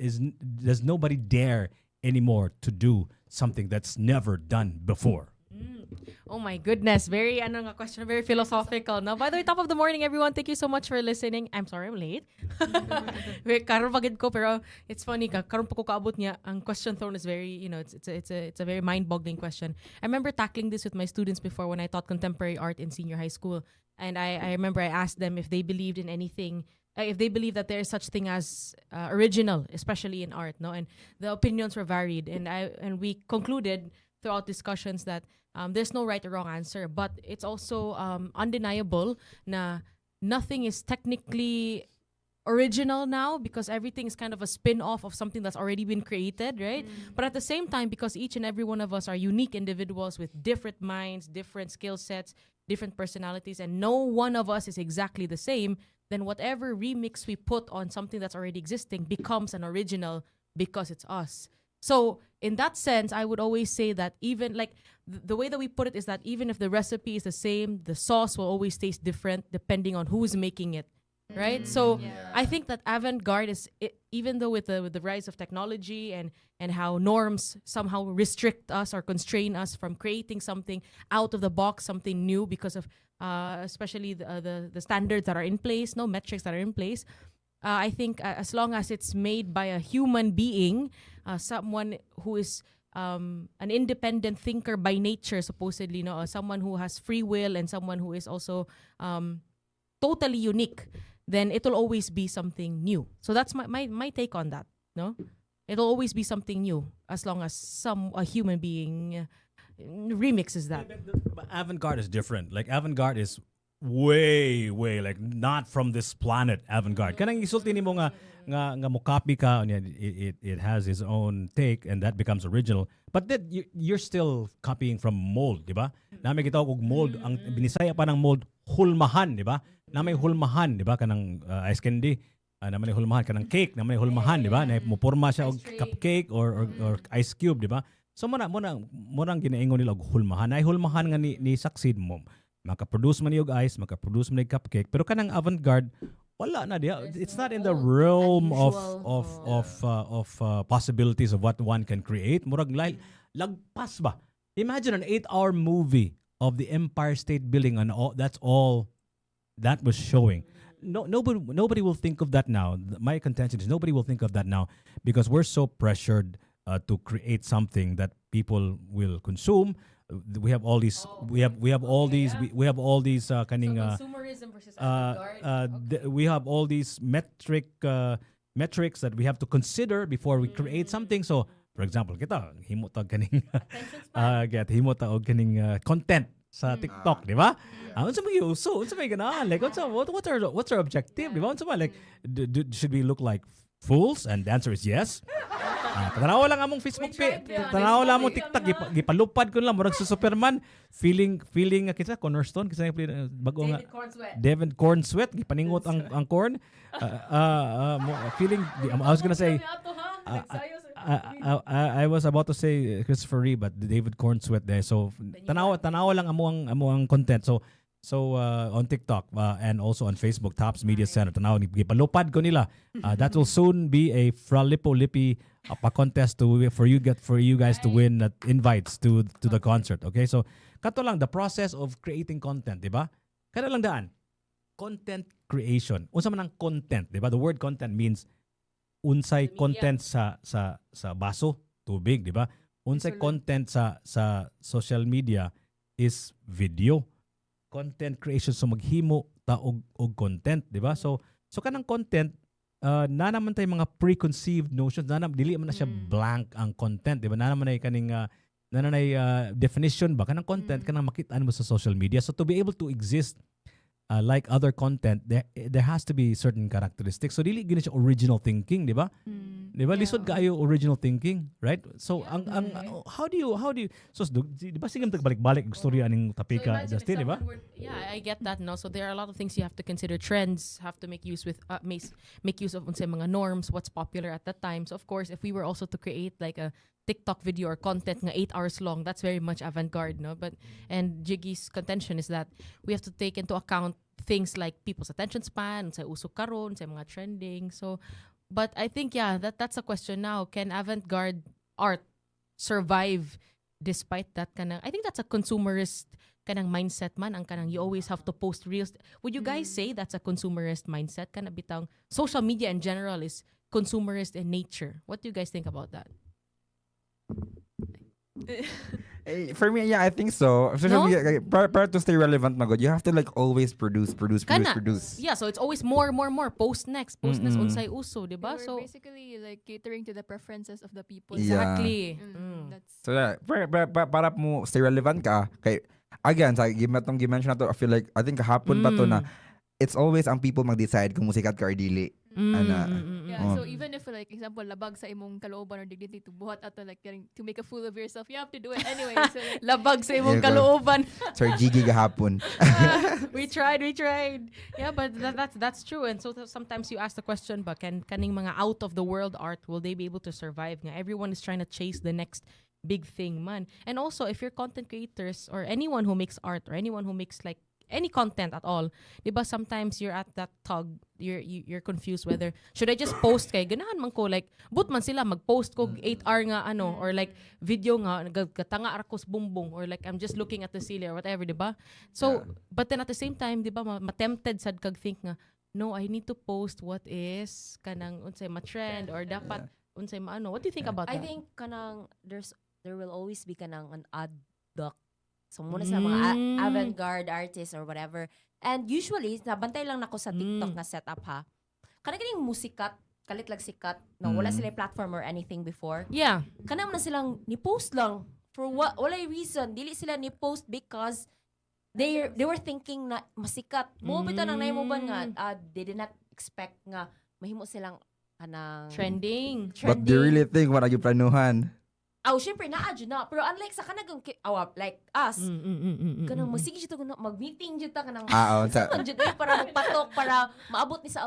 Does nobody dare anymore to do something that's never done before? Oh my goodness, very question, very philosophical. No, by the way, top of the morning, everyone. Thank you so much for listening. I'm sorry I'm late. Karon pagid ko, pero it's funny ka. Karon pa ko kaabot niya. Ang question thrown is very, it's a very mind-boggling question. I remember tackling this with my students before when I taught contemporary art in senior high school, and I remember I asked them if they believed in anything. If they believe that there is such thing as original, especially in art, no, and the opinions were varied, and we concluded throughout discussions that there's no right or wrong answer, but it's also undeniable na nothing is technically original now because everything is kind of a spin-off of something that's already been created, right? But at the same time, because each and every one of us are unique individuals with different minds, different skill sets, different personalities, and no one of us is exactly the same, then whatever remix we put on something that's already existing becomes an original because it's us. So in that sense, I would always say that even like the way that we put it is that even if the recipe is the same, the sauce will always taste different depending on who's making it, right? So I think that avant-garde even though with the rise of technology and how norms somehow restrict us or constrain us from creating something out of the box, something new because of especially the standards that are in place, no metrics that are in place. I think as long as it's made by a human being, someone who is an independent thinker by nature, supposedly, someone who has free will and someone who is also totally unique, then it'll always be something new. So that's my take on that. No, it'll always be something new as long as a human being remixes that. But avant-garde is different. Like avant-garde is way like not from this planet. Avant-garde kanang isulti nimo nga mo copy ka, it has its own take and that becomes original, but then you're still copying from mold, di ba? Nami kita og mold, ang binisaya pa ng mold hulmahan, di ba? Na may hulmahan, di ba, kanang ice candy. naman ay hulmahan kanang cake, naman ay hulmahan, di ba? Na muporma siya og Ice cream. cupcake or ice cube, di ba? So muna ginaingon nila og hulmahan. Ay hulmahan nga ni succeed mo. Maka-produce man yung ice, maka-produce man yung cupcake, pero kanang avant-garde wala na diya. It's not in the realm of possibilities of what one can create. Murag lagpas ba? Imagine an 8-hour movie of the Empire State Building and that's all that was showing. Nobody will think of that now. My contention is nobody will think of that now because we're so pressured to create something that people will consume. We have all these. We have all these. We have all these kaning. Consumerism versus avant-garde. We have all these metrics that we have to consider before we create something. So, for example, kita himo ta kaning himo ta og kaning content sa TikTok, di ba? Unsa may uso? Unsa may ganahan? Like what's our objective? Di ba? Unsa ba like should we look like fools? And the answer is yes. Tanaw lang among Facebook page. Tanaw lang among TikTok. Gipalupad ko lang murag sa Superman. Feeling kita cornerstone kasi bago nga David Corn Sweat gipaningot ang corn. Feeling I was gonna say I was about to say Christopher Reeve but David Corn Sweat there. So tanaw lang among content. So on TikTok and also on Facebook, Tops Media Center, tanaw ni gipalupad ko nila. That will soon be a Fralipo-Lipi pa contest for you guys to win invites to the concert. Okay, so kato lang the process of creating content, di ba? Kada lang daan. Content creation. Unsa man ang content, di ba? The word content means unsay content sa baso, tubig, di ba? Unsay content sa social media is video. Content creation so maghimo ta og content, di ba? So kanang content na naman tay mga preconceived notions, dili man na siya blank ang content, di ba? Na naman ay kaning definition ba kanang content kanang makita mo sa social media. So to be able to exist like other content, there has to be certain characteristics. So dili gini siya original thinking, di ba? Di ba? Lisod kaayo original thinking, right? So ang how do you so di ba sige balik-balik ang storya aning tapika imagine Justin, di ba? Yeah, I get that no. So there are a lot of things you have to consider. Trends have to make use of unsay mga norms, what's popular at that time. So of course, if we were also to create like a TikTok video or content nga 8 hours long, that's very much avant-garde, no? And Jiggy's contention is that we have to take into account things like people's attention span, sa uso karon, sa mga trending. So, but I think that's a question now. Can avant-garde art survive despite that kanang? I think that's a consumerist kanang mindset man ang kanang you always have to post reels. Would you guys say that's a consumerist mindset? Kana bitang social media in general is consumerist in nature. What do you guys think about that? For me, I think so. Social media, para to stay relevant, magod, you have to like always produce. Yeah, so it's always more. Post next, unsay uso, di ba? We're So basically like catering to the preferences of the people. Yeah. exactly. That's So para mo stay relevant ka, kay again, sa gimension na to, I think kahapon pa to na it's always ang people mag-decide kung musikat ka or dili. yeah. So even if like example labag sa imong kalooban or dignity to buhat ato like to make a fool of yourself, you have to do it anyway. So like, Labag sa imong Yeah, kalooban. Sir Jiggy kahapon. we tried. Yeah, but that's true. And so sometimes you ask the question, but kaning mga out of the world art, will they be able to survive? Nga everyone is trying to chase the next big thing, man. And also, if you're content creators or anyone who makes art or anyone who makes like any content at all, diba? Sometimes you're at that tug, you're confused whether should I just post kay ganahan man ko like but man sila mag-post ko 8 hour nga ano or like video nga gatanga arakos bumbong or like I'm just looking at the ceiling or whatever, diba? So but then at the same time, diba, ma-tempted sad kag think nga no, I need to post what is kanang unsay ma-trend or dapat unsay maano. What do you think about I that? think kanang there will always be kanang an odd duck. So muna sa mga avant-garde artists or whatever. And usually, nabantay lang nako sa TikTok na setup ha. Kanang musikat, kalit lang sikat, na wala sila platform or anything before. Yeah. Kanang na silang ni-post lang for walay reason. Dili sila ni-post because they were thinking na masikat. Mo bitaw nang nahimuban nga they did not expect nga mahimo silang kanang Trending. But do you really think what are you planuhan? syempre naa jud na. Pero unlike sa kanang like us, kanang magsige jud ta mag-meeting jud ta kanang Sa jud para magpatok para maabot ni sa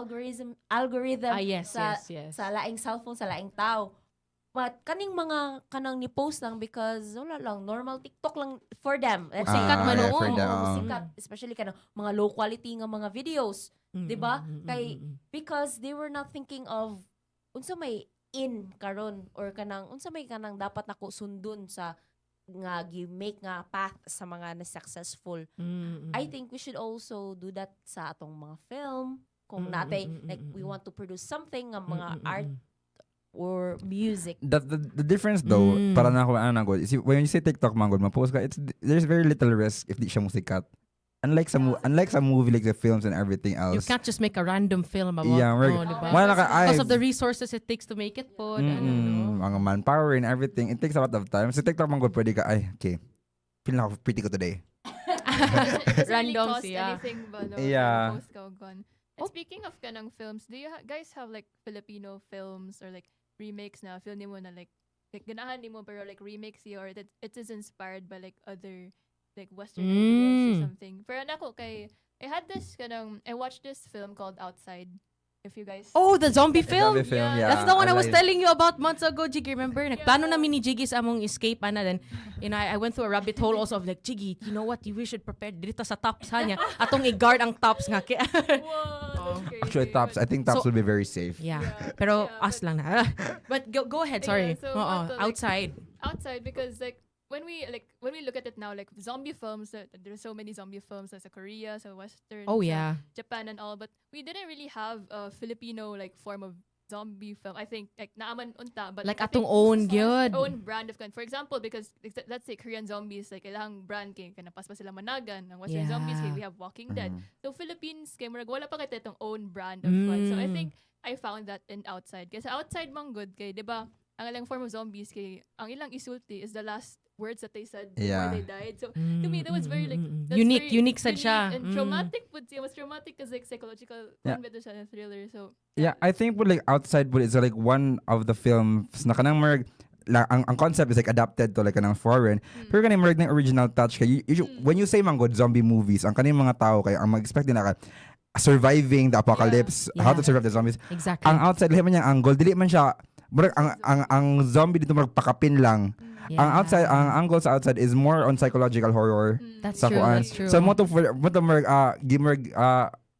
algorithm Yes. sa laing cellphone sa laing tao. But kaning mga kanang ni post lang because wala lang normal TikTok lang for them. Let's say Sikat man, oo. for them. sikat, especially kanang mga low quality nga mga videos, 'di ba? Kay because they were not thinking of unsa may in karon or kanang unsa may kanang dapat nako sundon sa nga gi-make nga path sa mga na successful. I think we should also do that sa atong mga film kung natay like we want to produce something nga mga art or music. The difference though, para na ako is when you say TikTok man good, ma-post ka, there's very little risk if di siya musikat. Unlike some movie like the films and everything else. You can't just make a random film about diba? Because of the resources it takes to make it po. Mga manpower and everything. It takes a lot of time. So TikTok man good, pwede ka, okay, feel na ako pretty ko today. Doesn't really Random cost siya. anything ba, no? Yeah. Post ka o gone. And speaking of kanang films, do you guys have like Filipino films or like remakes na feel nimo na like ganahan nimo pero like remakes siya or that it is inspired by like other like Western ideas or something. Pero ako kay I watched this film called Outside. If you guys Oh, the zombie film? Zombie film, yeah. That's the one I was like- telling you about months ago, Jiggy. Remember? Nagplano namin ni Jiggy sa among escape, ana. Then, I went through a rabbit hole also of like, Jiggy, you know what? We should prepare dito sa tops, ha niya. Atong i-guard ang tops nga. Whoa, that's crazy. Actually, tops. I think tops So- will be very safe. Yeah. Yeah, Pero yeah, us lang na. But go ahead, sorry. Yeah, so what the, like- Outside. Outside because like when we look at it now, like zombie films, there's so many zombie films sa Korea, sa Western, Oh, sa yeah. Japan and all, but we didn't really have a Filipino like form of zombie film. I think like naaman unta, but Like I atong think own gyud. own brand of for example, because let's say Korean zombies, like ilang brand kay kanapas pa sila managan, ang Western zombies kay we have Walking Dead. So Philippines kay murag wala pa kay itong own brand of one. So I think I found that in Outside. Kasi Outside man good kay, 'di ba? Ang ilang form of zombies kay ang ilang isulti is the last words that they said before Yeah. they died. So to me that was very like that's Unique sad very siya. and traumatic would say was traumatic because like psychological Yeah. siya na thriller. So Yeah, I think with like Outside is like one of the films na kanang merg ang concept is like adapted to like kanang foreign. Pero kanang merg ng original touch kay when you say man good zombie movies, ang kanang mga tao kay ang mag-expect din na surviving the apocalypse, how to survive the zombies. Exactly. Ang Outside lahi man niyang angle, dili man siya murag ang zombie dito murag pakapin lang. Ang outside, ang angle sa Outside is more on psychological horror. That's sa true, kuan. that's true. So mo to merg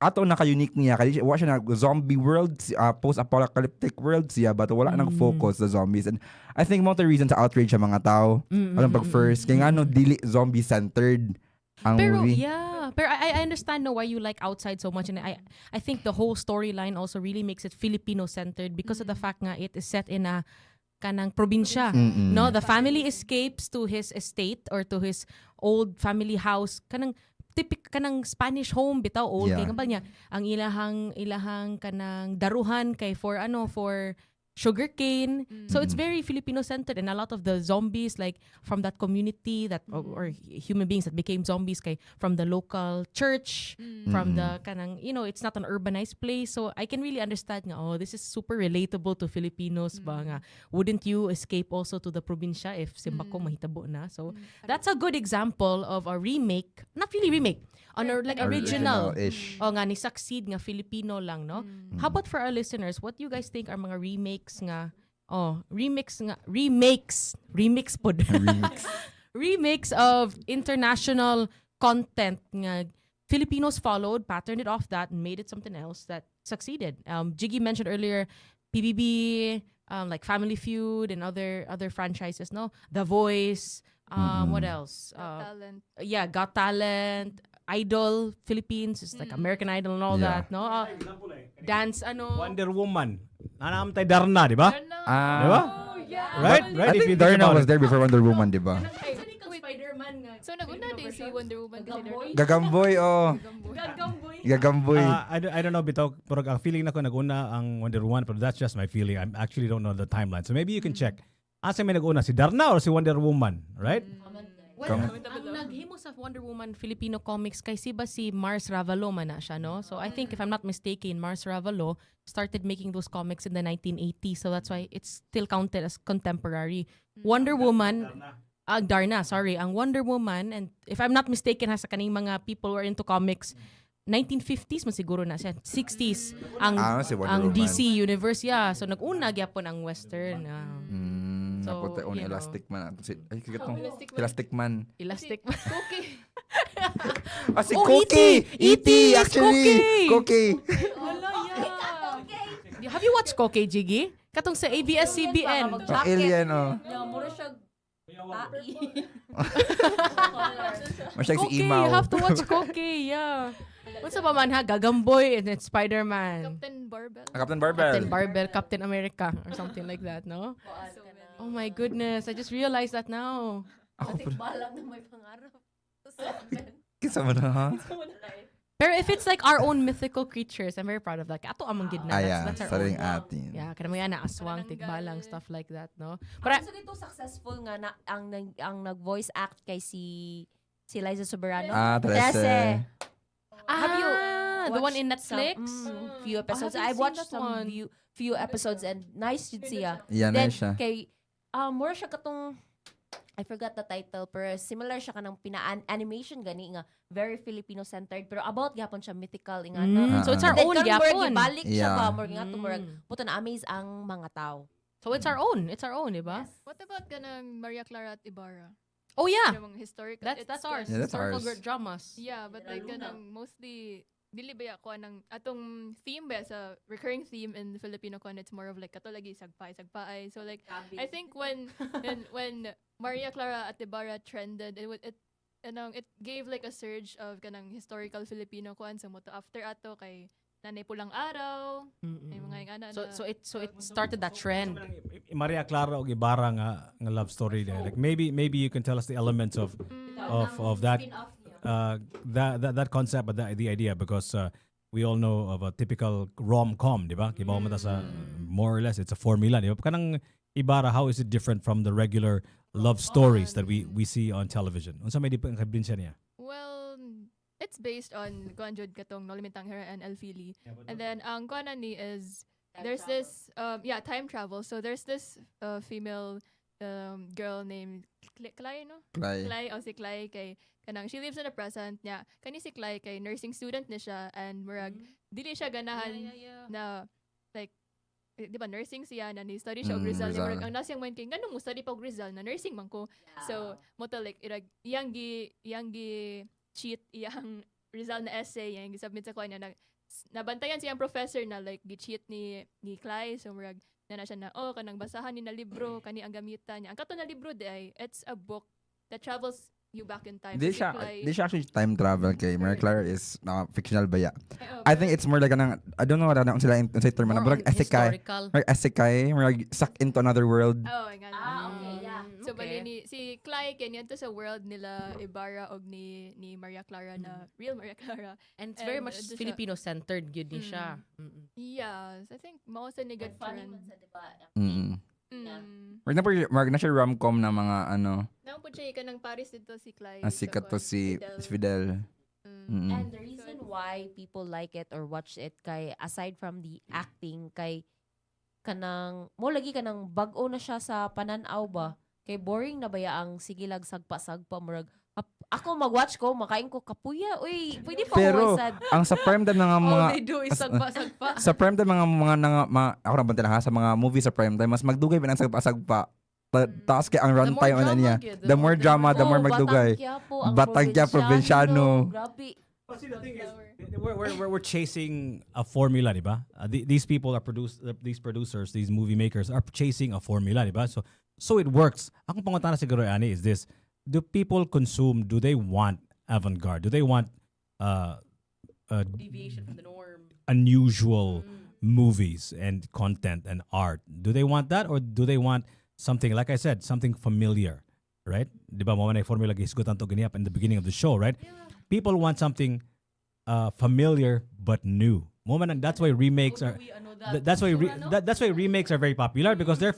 ato naka-unique niya kay wa siya na zombie world, post-apocalyptic world siya but wala nang focus sa zombies, and I think mo to reason sa outrage sa mga tao alam pag first kay ngano dili zombie centered ang Pero movie. yeah, pero I understand why you like Outside so much, and I think the whole storyline also really makes it Filipino centered because of the fact nga it is set in a kanang probinsya. No, the family escapes to his estate or to his old family house. Kanang kanang Spanish home bitaw old Yeah. kay kapag niya ang ilahang kanang daruhan kay for sugarcane. So it's very Filipino centered, and a lot of the zombies like from that community that or human beings that became zombies kay from the local church, from the kanang it's not an urbanized place. So I can really understand nga this is super relatable to Filipinos ba nga. Wouldn't you escape also to the probinsya if simbako mahitabo na? So that's a good example of a remake, not really remake, on a like original. Original-ish. O nga ni succeed nga Filipino lang, no? How about for our listeners, what do you guys think are mga remakes remakes pod. Remakes of international content nga Filipinos followed, patterned it off that, and made it something else that succeeded. Jiggy mentioned earlier PBB, like Family Feud and other franchises, no? The Voice, what else? talent. Yeah, Got Talent, Idol, Philippines, it's like American Idol and all Yeah. that, no? Dance, Wonder Woman. Nanam tay Darna, di ba? Di ba? Oh yeah. Right? I Right? If you think think Darna about was it. there before Wonder Woman, di ba? Spider-Man nga. So naguna din si Wonder Woman kasi Gagamboy Gagamboy. I don't know bitaw, pero ang feeling nako naguna ang Wonder Woman, but that's just my feeling. I actually don't know the timeline. So maybe you can check. Asa may naguna, si Darna or si Wonder Woman, right? Well, ang naghimo sa Wonder Woman Filipino comics kay si Mars Ravalo man na siya, no? So I think if I'm not mistaken, Mars Ravalo started making those comics in the 1980s, so that's why it's still counted as contemporary. Wonder Woman, Darna, sorry, ang Wonder Woman, and if I'm not mistaken, sa kaning mga people who are into comics, 1950s man siguro na siya, 60s ang Si Wonder ang Woman. DC universe so nag-una gyapon ang western. So, Napunta on you know. Elastic Man. Ay, kigatong. Elastic Man. Elastic. Cookie. Si Oh, Cookie! E.T. Yes, actually! Cookie! Have you watched Koke, Jiggy? Katong sa ABS-CBN. Ang alien, Mura siya tai. Masyag si Koke, Imaw. you have to watch Koke, yeah. What's up man ha? Gagamboy and it's Spider-Man. Captain Barbell. Captain Barbell. Captain Barbell, Captain America, or something like that, no? Oh my goodness, I just realized that now. Ating balang na may pangarap. Kisa mo na, ha? Pero if it's like our own mythical creatures, I'm very proud of that. Ato amang gid na. That's our Saring own. atin. Yeah, kada mo yan na aswang, tigbalang, stuff like that, no? But Pero ito successful nga na ang nag-voice act kay si Liza Soberano. Trece. have you the one in watched Netflix? Few episodes. I haven't I watched seen that some one. few episodes and nice yun siya. Yan na Then siya. kay mura siya katong I forgot the title pero similar siya kanang pina-animation gani nga very Filipino-centered pero about gyapon siya mythical nga no. So it's our Then own karon gyapon. balik siya Yeah. ba mura nga tumurag puto na amaze ang mga tao. So it's our own. It's our own, diba? What about kanang Maria Clara at Ibarra? Oh yeah. Yung mga historical. That's ours. Yeah, that's Historical ours. dramas. Yeah, but like kanang mostly dili ba ako anang atong theme ba sa recurring theme in Filipino con it's more of like katulagi sagpay. So like I think when Maria Clara at Ibarra trended it gave like a surge of kanang historical Filipino con sa moto after ato kay Nanay Pulang Araw ay mga ingana na So it started that trend. Maria Clara o Ibarra nga love story there. Like maybe you can tell us the elements of that that concept, but the idea, because we all know of a typical rom-com, di ba? Kibaw mo ta sa more or less it's a formula, di ba? Kanang Ibarra, how is it different from the regular love stories that we see on television? Unsa may di pa ang kabinsya niya? well it's based on kuan jud katong No Limitang Hera and El Fili. And then ang kuan ni is there's this time travel. So there's this female girl named Clay, no? Clay o si Clay kay kanang she lives in the present niya. Kani si Clay kay nursing student ni siya and murag dili siya ganahan na like di ba nursing siya na ni study siya og Rizal. Rizal. Murag ang nasiyang mind kay nganong mo study pa og Rizal na nursing man ko. So mo to like irag iyang gi cheat iyang Rizal na essay yang gi-submit sa kuan niya nabantayan siyang professor na like gi-cheat ni Clay. So murag na siya na kanang basahan ni na libro kani ang gamitan niya. Ang kato na libro di ay it's a book that travels you back in time. Di So, si siya Clay- actually time travel kay Maria Clara is fictional ba ya? Ay, I think it's more like kanang I don't know what ang sila sa term na More murag on esekay. historical. Murag esekay, murag suck into another world. Oh, nga. Okay, yeah. So Okay. bali ni si Clay kanya to sa world nila Ibarra og ni Maria Clara na real Maria Clara. And it's very And much ito siya. Filipino-centered yun din siya. Yes, I think mao sa ni good Funny friend. man sa diba? Murag na siya rom-com na mga ano, Nang po siya kanang Paris dito si Clay. sikat to si Fidel. And the reason why people like it or watch it kay aside from the acting kay kanang mo lagi kanang bag-o na siya sa pananaw ba kay boring na baya ang sigilag sagpa-sagpa murag ako mag-watch ko makain ko kapuya uy pwede pa Pero ko sad ang sa prime time mga All they do is sagpa-sagpa. sa prime time ako na bantala ha sa mga movie sa prime time mas magdugay ba ng sagpa-sagpa. Taas kay ang runtime ano niya. The more drama, the more magdugay. Batang Quiapo, Provinciano. Grabe. Well, see, the thing is, we're chasing a formula, diba? These people are these producers, these movie makers are chasing a formula, diba? So it works. Akong pangutana siguro ani is this: do people consume? Do they want avant-garde? Do they want Deviation from the norm. unusual movies and content and art? Do they want that, or do they want something, like I said, something familiar, right? Diba mo man ay formula gisgutan to ganyan in the beginning of the show, right? People want something familiar but new. That's why remakes are. That's why that's why remakes are very popular because they're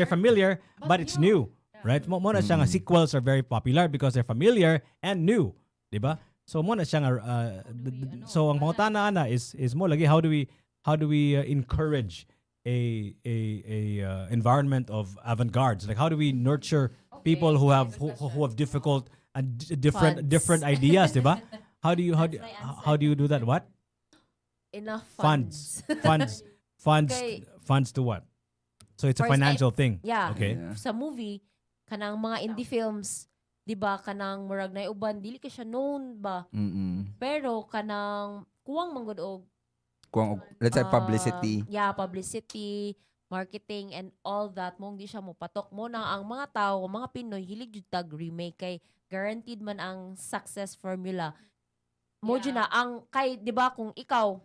familiar but it's new, right? Mo na siya nga sequels are very popular because they're familiar and new, diba? So mo na siya nga so ang pangutana ana is mo lagi how do we encourage environment of avant-gardes? Like how do we nurture people who have difficult and Funds. different ideas, diba? How do you how do you do that? What? Enough Funds. funds. Funds Okay. funds to what? So it's a For example, financial thing. Yeah. Okay. Yeah. Sa movie, kanang mga indie films, di ba, kanang murag na uban, dili ka siya known ba? Pero kanang kuwang manggod og Let's say publicity. Yeah, publicity, marketing, and all that. Mong di siya mo patok mo na ang mga tao, mga Pinoy, hilig jud tag remake kay guaranteed man ang success formula. Mo jud na ang kay, di ba, kung ikaw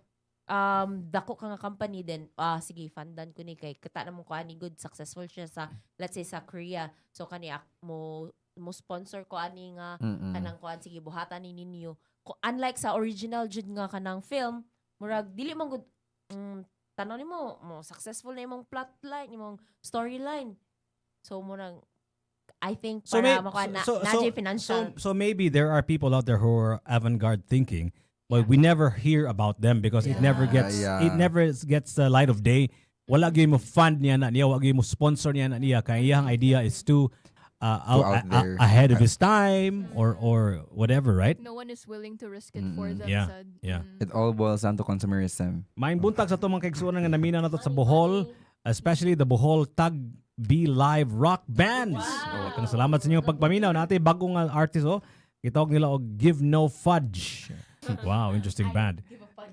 dako ka nga company din, sige, fundan ko ni kay kita na mo ko ani good successful siya sa, let's say, sa Korea. So kani mo sponsor ko ani nga kanang kuan, sige, buhatan ni ninyo. Unlike sa original jud nga kanang film, murag dili man good tanaw nimo mo successful na imong plotline, imong storyline. So murag I think So para may- makuha na so- na so- financial. So maybe there are people out there who are avant-garde thinking, but we never hear about them because it never gets Yeah. it never gets the light of day. Wala gyud mo fund niya na niya, wala gyud mo sponsor niya na niya kay iyang idea is too out there. ahead of his time or whatever, right? No one is willing to risk it for them. Yeah, sad. yeah. It all boils down to consumerism. Maing buntag sa tumang kaigsuonan nga namina nato sa Bohol, especially the Bohol Tag B Live Rock Bands. Oh, kang salamat sa inyong pagpaminaw natin bagong artist gitawag nila og Give No Fudge. Wow, interesting band.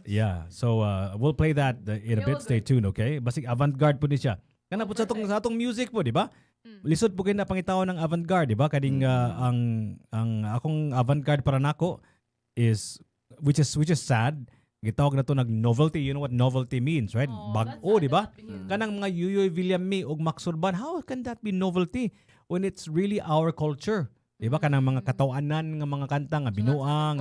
Yeah, so we'll play that in a bit. Stay tuned, okay? Basig avant-garde po ni siya. Kana po sa atong music po, di ba? Lisod po na pangitawon ng avant-garde, di ba? Kading ang akong avant-garde para nako is which is sad. Gitawag na to nag novelty. You know what novelty means, right? Bag-o, di ba? Kanang mga Yuyoy Villami og Max Urban, how can that be novelty when it's really our culture? Di ba? Kanang mga katawanan nga mga kanta nga binuang,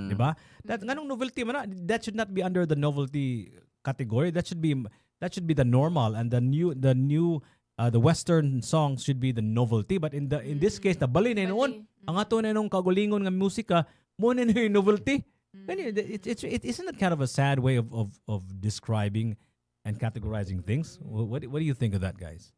di ba? That nganong novelty man na, that should not be under the novelty category. That should be the normal, and the Western songs should be the novelty. But in this case, nabali na noon ang ato na nung kagulingon nga musika mo na yung novelty. It isn't that kind of a sad way of describing and categorizing things. What do you think of that, guys?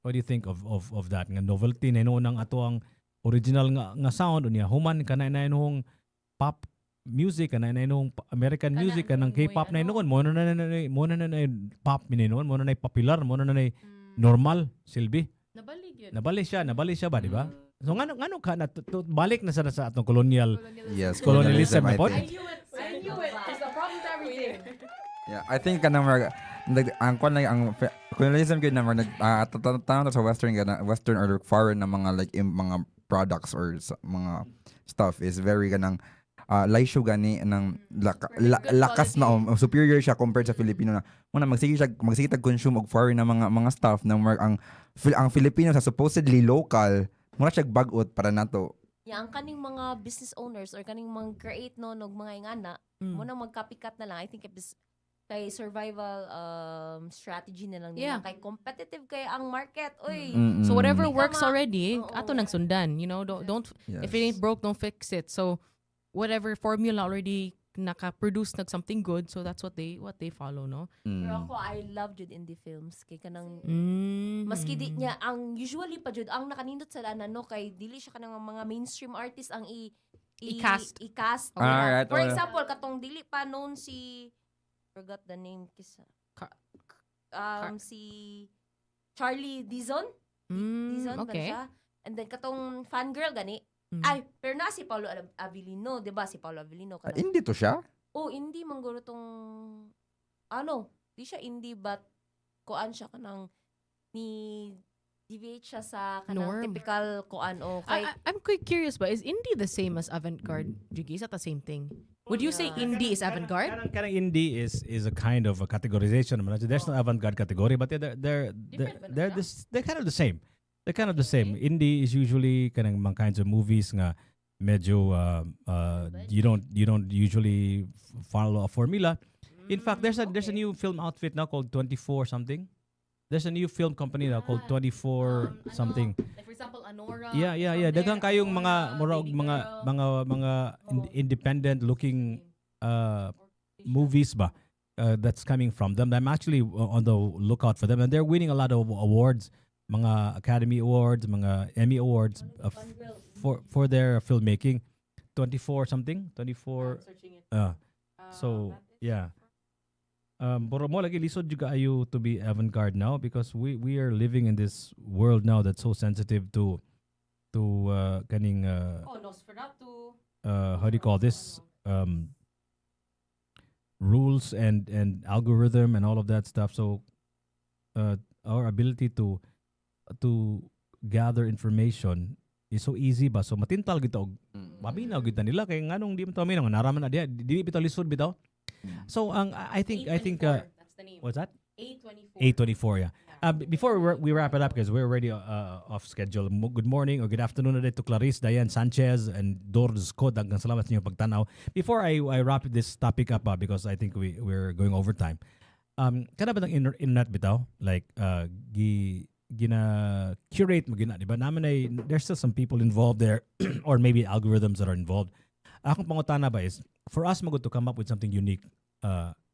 What do you think of that nga novelty na noon ang ato ang original nga sound unya human kanay na nung pop music kanay na nung American music kanang K-pop na noon mo na pop ni noon mo na popular mo na normal silbi nabali siya ba di ba? So ngano ka na balik na sa atong colonial Yes, colonialism na I po? think. I knew it. There's a problem to everything. Yeah, I think kanang ang kwan lang ang colonialism gyud na tanong sa western or foreign na mga like mga products or mga stuff is very ganang laisyo gani ng lakas na superior siya compared sa Filipino na muna magsige tag consume og foreign na mga stuff na ang Filipino sa supposedly local muna siya bagot para nato. Yeah, ang kaning mga business owners or kaning mga create no og mga ingana, mo nang mag-copycat na lang. I think it's kay survival strategy na lang nila. Yeah. Kay competitive kay ang market. Oy. So whatever Tama. works already, Oo. ato nang sundan. You know, don't if it ain't broke, don't fix it. So whatever formula already naka-produce something good, so that's what they follow, no? Pero ako, I love jud indie films. Kay kanang maski di niya ang usually pa jud ang nakanindot sa lanan no kay dili siya kanang mga mainstream artist ang I-cast. i-cast. Alright, For wala. example, katong dili pa known si forgot the name kisa. Si Charlie Dizon. Dizon ba Okay. siya? And then katong fangirl gani. Mm. Ay, pero na si Paulo Avellino, 'di ba? Si Paulo Avellino kanang. Hindi to siya? Oh, hindi mangguro tong di siya indie but kuan siya kanang ni deviate siya sa kanang Norm. typical kuan o kay I'm quite curious, but is indie the same as avant-garde? Jiggy, is that the same thing? Would you say Yeah. indie is avant-garde? Kanang indie is a kind of a categorization. There's no avant-garde category, but they're kind of the same. They're kind of the same. Indie is usually kanang mga kinds of movies nga medyo you don't usually follow a formula. In fact, there's a new film outfit now called 24 something. There's a new film company now called 24 something. Like for example, Anora. Yeah. Daghang kayong mga murag mga independent looking movies ba that's coming from them. I'm actually on the lookout for them, and they're winning a lot of awards, mga Academy Awards, mga Emmy Awards for their filmmaking. 24 something, 24. So yeah. Pero mo lagi lisod juga ayo to be avant-garde now because we are living in this world now that's so sensitive to kaning Nosferatu. how do you call this rules and algorithm and all of that stuff. So our ability to gather information is so easy ba, so matintal gito og maminaw gid na nila kay nganong di man to maminaw naraman na di bitaw lisod bitaw. So I think that's the name. what's that? A24. 824, yeah. Before we wrap it up, because we're already off schedule, good morning or good afternoon na to Clarice, Diane Sanchez, and Doris Code. Hanggang salamat sa inyong pagtanaw. Before I wrap this topic up, because I think we're going over time, kada ba ng internet bitaw? Like, gina-curate mo gina, di ba? Naman ay, there's still some people involved there, or maybe algorithms that are involved. Akong pangutana ba is, for us magud to come up with something unique,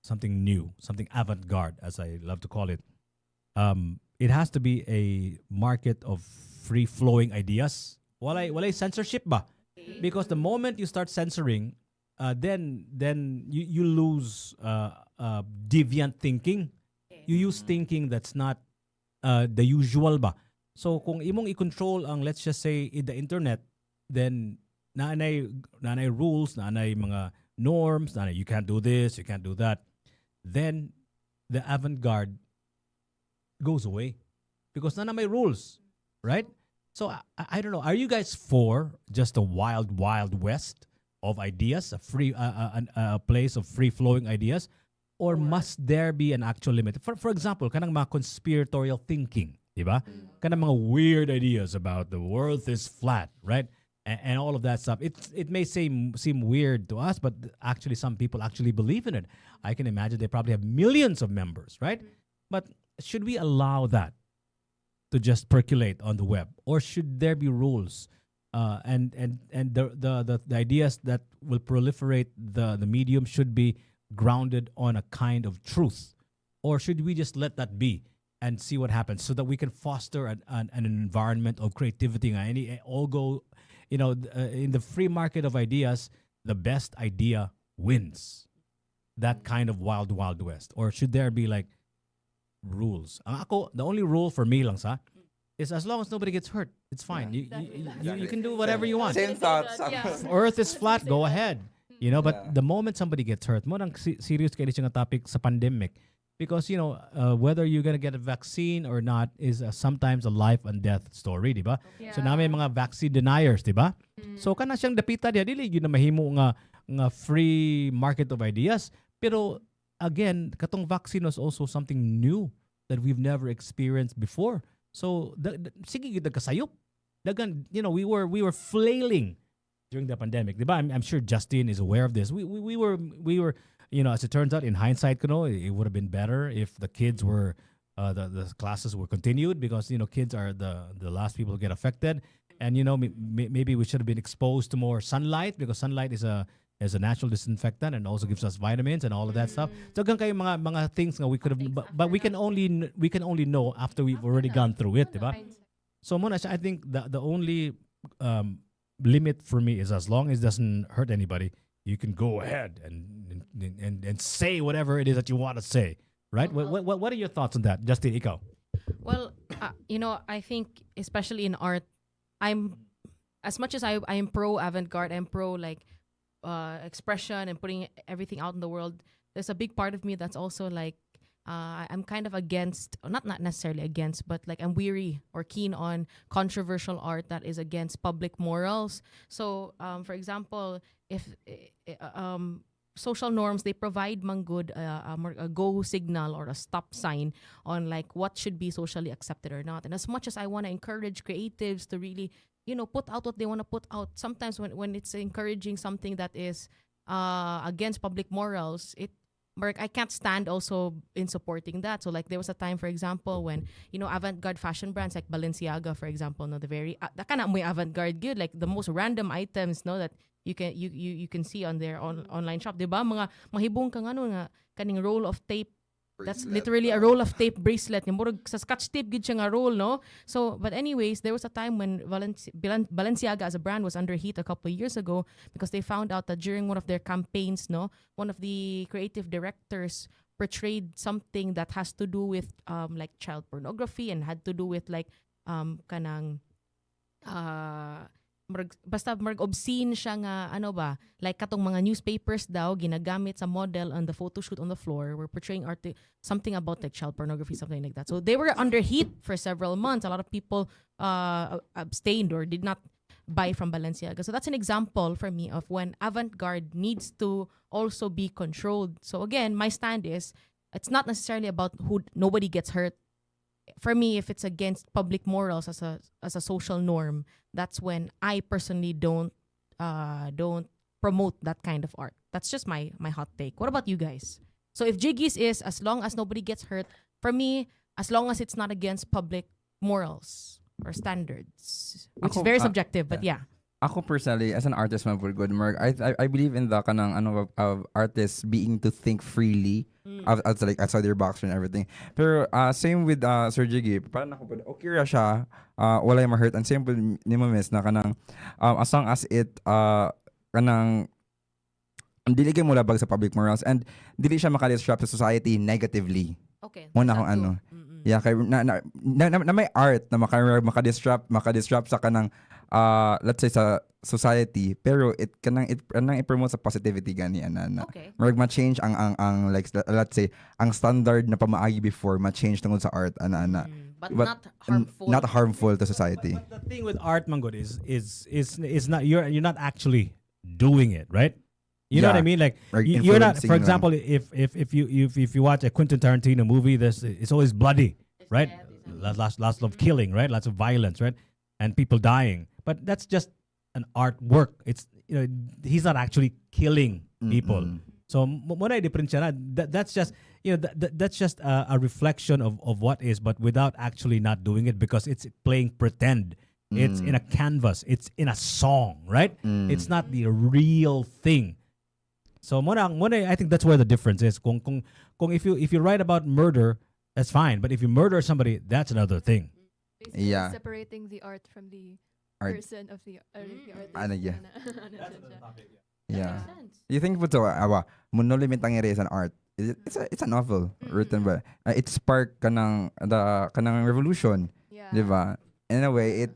something new, something avant-garde, as I love to call it. It has to be a market of free-flowing ideas. Walay censorship ba? Because the moment you start censoring, then you lose deviant thinking. You use thinking that's not the usual ba. So kung imong i-control ang, let's just say, in the internet, then naanay rules, naanay mga norms, naanay you can't do this, you can't do that. Then the avant-garde goes away because none of my rules, right? So I don't know. Are you guys for just a wild west of ideas, a free a place of free flowing ideas, or must there be an actual limit? For example, kanang mga conspiratorial thinking, diba? Kanang mga weird ideas about the world is flat, right? And all of that stuff. It may seem weird to us, but actually some people actually believe in it. I can imagine they probably have millions of members, right? But should we allow that to just percolate on the web, or should there be rules? And the ideas that will proliferate the medium should be grounded on a kind of truth, or should we just let that be and see what happens, so that we can foster an environment of creativity and all go, in the free market of ideas, the best idea wins. That kind of wild west, or should there be like rules? Ang ako, the only rule for me lang is as long as nobody gets hurt, it's fine. You can do whatever you want. Same thoughts. Yeah. Earth is flat, go ahead. But the moment somebody gets hurt, mo nang serious kayo nga topic sa pandemic. Because, whether you're going to get a vaccine or not is sometimes a life and death story, di ba? So na may mga vaccine deniers, di ba? So kana siyang dapita diya, dili yun na mahimo nga free market of ideas. Pero again, katong vaccine was also something new that we've never experienced before. So sige gid kasayop. Dagan, we were flailing during the pandemic. Diba? I'm sure Justin is aware of this. We were as it turns out, in hindsight, it would have been better if the kids were the classes were continued, because kids are the last people to get affected. And maybe we should have been exposed to more sunlight, because sunlight is a natural disinfectant and also gives us vitamins and all of that stuff. So kayo mga things nga we could have, but we can only know after we've already gone through it, diba? So Mona, I think the only limit for me is, as long as it doesn't hurt anybody, you can go ahead and say whatever it is that you want to say, right? What are your thoughts on that, Justin? Ikaw? Well, I think especially in art, I'm, as much as I am pro avant-garde, I'm pro like expression and putting everything out in the world. There's a big part of me that's also like, I'm kind of against, not necessarily against, but like I'm weary or keen on controversial art that is against public morals. So, for example, if social norms, they provide man good a go signal or a stop sign on like what should be socially accepted or not. And as much as I want to encourage creatives to really, put out what they want to put out, sometimes when it's encouraging something that is against public morals, I can't stand also in supporting that. So like there was a time, for example, when avant-garde fashion brands like Balenciaga, for example, the very that kind of avant-garde good, like the most random items, that you can see on their online shop, 'di ba? Mga mahibong kang ano nga kaning roll of tape. That's literally a roll of tape bracelet. Yung murag sa scotch tape gid siya nga roll, no? So, but anyways, there was a time when Balenciaga as a brand was under heat a couple of years ago because they found out that during one of their campaigns, no, one of the creative directors portrayed something that has to do with like child pornography and had to do with like kanang basta obscene siya nga ano ba, like katong mga newspapers daw ginagamit sa model on the photo shoot on the floor were portraying something about like child pornography, something like that. So they were under heat for several months. A lot of people abstained or did not buy from Balenciaga. So that's an example for me of when avant-garde needs to also be controlled. So again, my stand is it's not necessarily about who nobody gets hurt. For me, if it's against public morals as a social norm, that's when I personally don't promote that kind of art. That's just my hot take. What about you guys? So if Jiggies is as long as nobody gets hurt, for me, as long as it's not against public morals or standards, which is very subjective, but yeah. Ako personally, as an artist, man, for good work, I believe in the kanang of artists being to think freely outside their box and everything. Pero same with Sir Jiggy, parang ako okay ra siya, wala yung ma-hurt, and same with ni Miss na kanang as long as it kanang dili kay mula bag sa public morals and dili siya maka-disrupt sa society negatively. Okay. Muna akong ano. Yeah, kay na may art na maka-disrupt sa kanang let's say sa society, pero it kanang i-promote sa positivity gani ana. Okay. Marag ma-change ang like let's say ang standard na pamaagi before ma-change tungod sa art ana. But not harmful. Not harmful to society. But the thing with art, Manggod, is not you're not actually doing it, right? You know what I mean? Like you're not. For example, if you watch a Quentin Tarantino movie, it's always bloody, right? Lots of killing, right? Lots of violence, right? And people dying. But that's just an artwork. It's he's not actually killing people. So muna different siya na. That's just that's just a reflection of what is, but without actually not doing it because it's playing pretend. It's in a canvas. It's in a song, right? It's not the real thing. So muna I think that's where the difference is. Kung if you write about murder, that's fine. But if you murder somebody, that's another thing. Basically, Yeah. separating the art from the Art. person of the artist. Ano, yeah. Yeah. Makes sense. You think po Muno Limitang Ere is an art. It's a novel written by it sparked kanang revolution, Yeah. di ba? In a way, it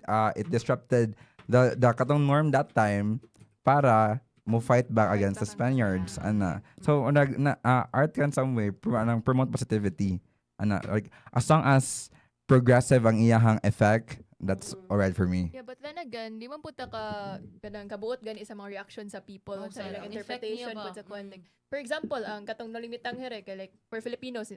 disrupted the katong norm that time para mo fight back against the Spaniards ana. So art can some way promote positivity ana, like as long as progressive ang iyahang effect, that's alright for me. Yeah, but then again, di man punta ka kanang kabuot gani sa mga reaction sa people Oh, sa sa ilang effect interpretation niya ba? pud sa kwan. Like, for example, ang katong nalimitang here kay like for Filipinos,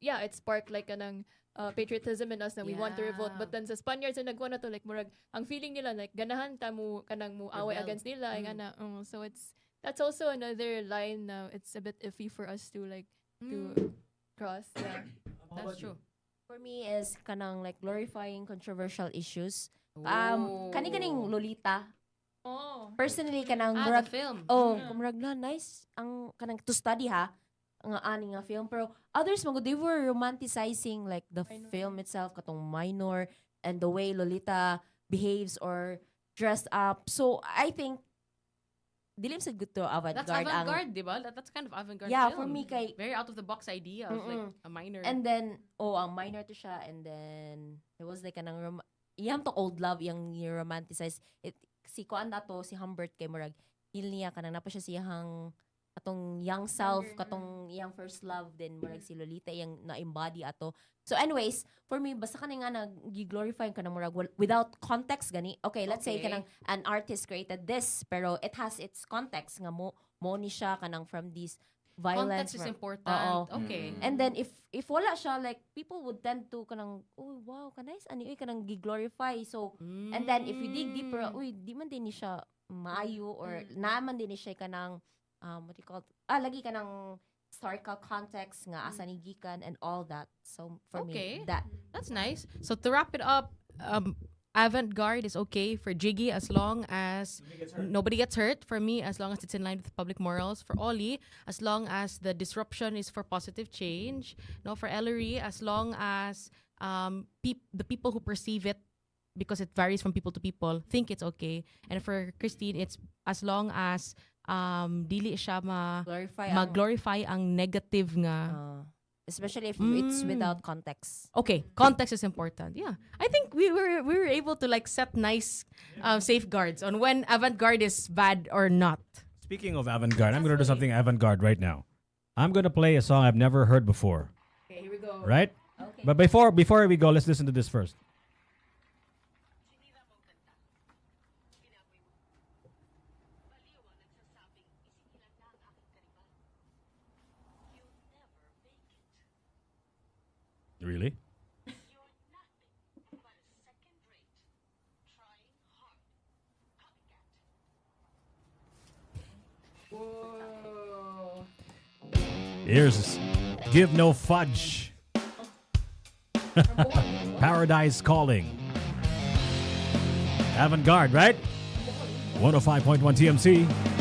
yeah, it sparked like kanang patriotism in us na we want to revolt, but then sa Spaniards na nagwa na to like murag ang feeling nila like ganahan ta mo kanang mo away Rebel. against nila ay ana. So that's also another line now. It's a bit iffy for us to like to cross. Yeah. That's true. For me is kanang like glorifying controversial issues. Oh. Kaning Lolita. Oh. Personally kanang The murag film. murag na nice ang kanang to study ha ang ani nga film, pero others mga they were romanticizing like the film itself katong minor and the way Lolita behaves or dressed up. So I think dilim sa good to That's avant-garde avant-garde, di ba? That's kind of avant-garde Yeah, film. for me kay Very out of the box idea of like a minor. and then ang minor to siya, and then it was like kanang iyang to old love yung romanticize it. Si Kuan dato si Humbert kay murag hil niya kanang napa siya siyang katong young self, katong iyang first love, then murag si Lolita iyang na-embody ato. So anyways, for me basta kanang nga nag-glorify kanang murag without context gani. Okay, let's say Okay. kanang an artist created this pero it has its context nga mo ni siya kanang from these violence. Context is important. Oo. Okay. And then if wala siya, like people would tend to kanang wow kanais ani kanang gi-glorify. So and then if you dig deeper, di man din ni siya maayo or naman din ni siya kanang what do you call it? Lagi kanang historical context nga asa ni gikan and all that. So for Okay. me that That's nice. So to wrap it up, avant-garde is okay for Jiggy as long as nobody gets hurt. For me, as long as it's in line with public morals. For Ollie, as long as the disruption is for positive change. No, for Ellery, as long as the people who perceive it, because it varies from people to people, think it's okay. And for Christine, it's as long as dili siya Glorify ang negative nga. especially if it's without context. Okay, context is important. Yeah, I think we were able to like set nice safeguards on when avant-garde is bad or not. Speaking of avant-garde, I'm going to do something avant-garde right now. I'm going to play a song I've never heard before. Okay, here we go. Right? Okay. But before we go, let's listen to this first. Really? Here's Give No Fudge. Paradise Calling. Avant-garde, right? 105.1 TMC.